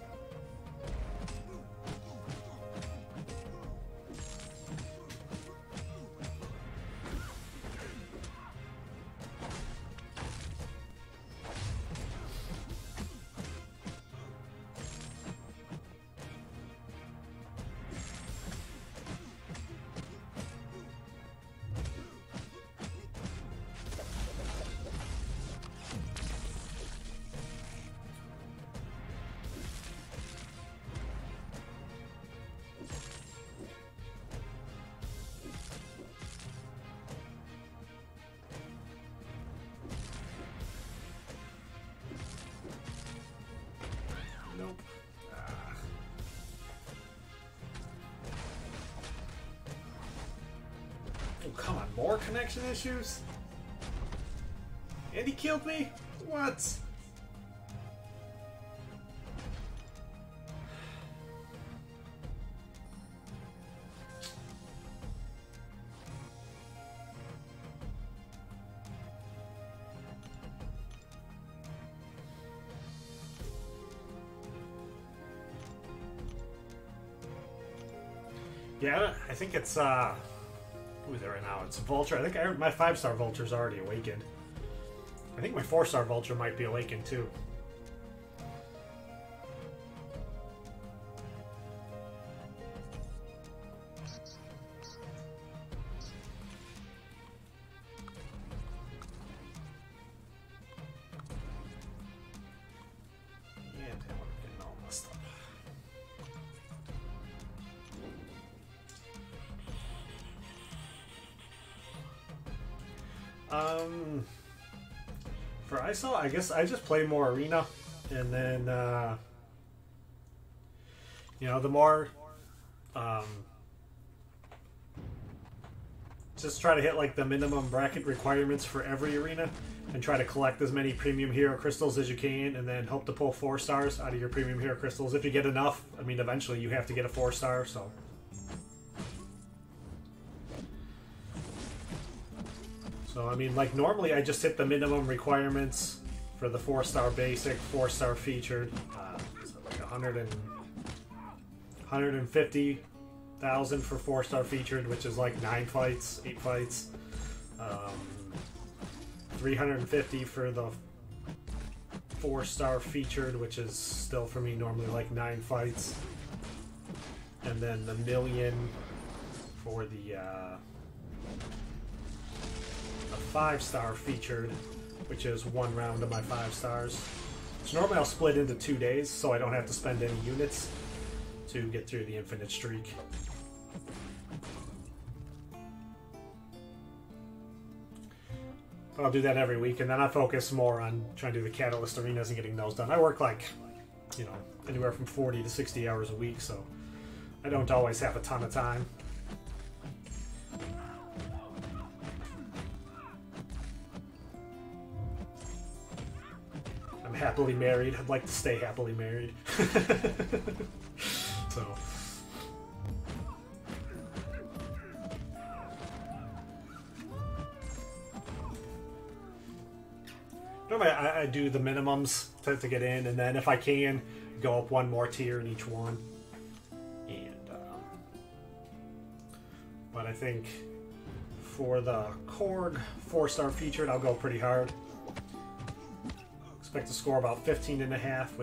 Come on, more connection issues? And he killed me? What? Yeah, I think it's, who is it right now? It's Vulture. I think my 5-star Vulture's already awakened. I think my 4-star Vulture might be awakened too. Yeah, damn, I'm getting all messed up. For ISO, I guess I just play more arena, and then you know, the more just try to hit like the minimum bracket requirements for every arena, and try to collect as many premium hero crystals as you can, and then hope to pull 4 stars out of your premium hero crystals. If you get enough, I mean, eventually you have to get a 4-star, so. So, I mean, like, normally I just hit the minimum requirements for the 4-star basic, 4-star featured. So like 150,000 for 4-star featured, which is like 9 fights, 8 fights. 350 for the 4-star featured, which is still for me normally like 9 fights. And then the 1 million for the 5-star featured, which is 1 round of my 5 stars. So normally I'll split into 2 days, so I don't have to spend any units. to get through the infinite streak. But I'll do that every week, and then I focus more on trying to do the Catalyst arenas and getting those done. I work like, you know, anywhere from 40 to 60 hours a week, so I don't always have a ton of time. I'm happily married. I'd like to stay happily married. So... I do the minimums to get in, and then if I can, go up one more tier in each one. And but I think for the Korg 4-star featured, I'll go pretty hard. Expect to score about 15.5.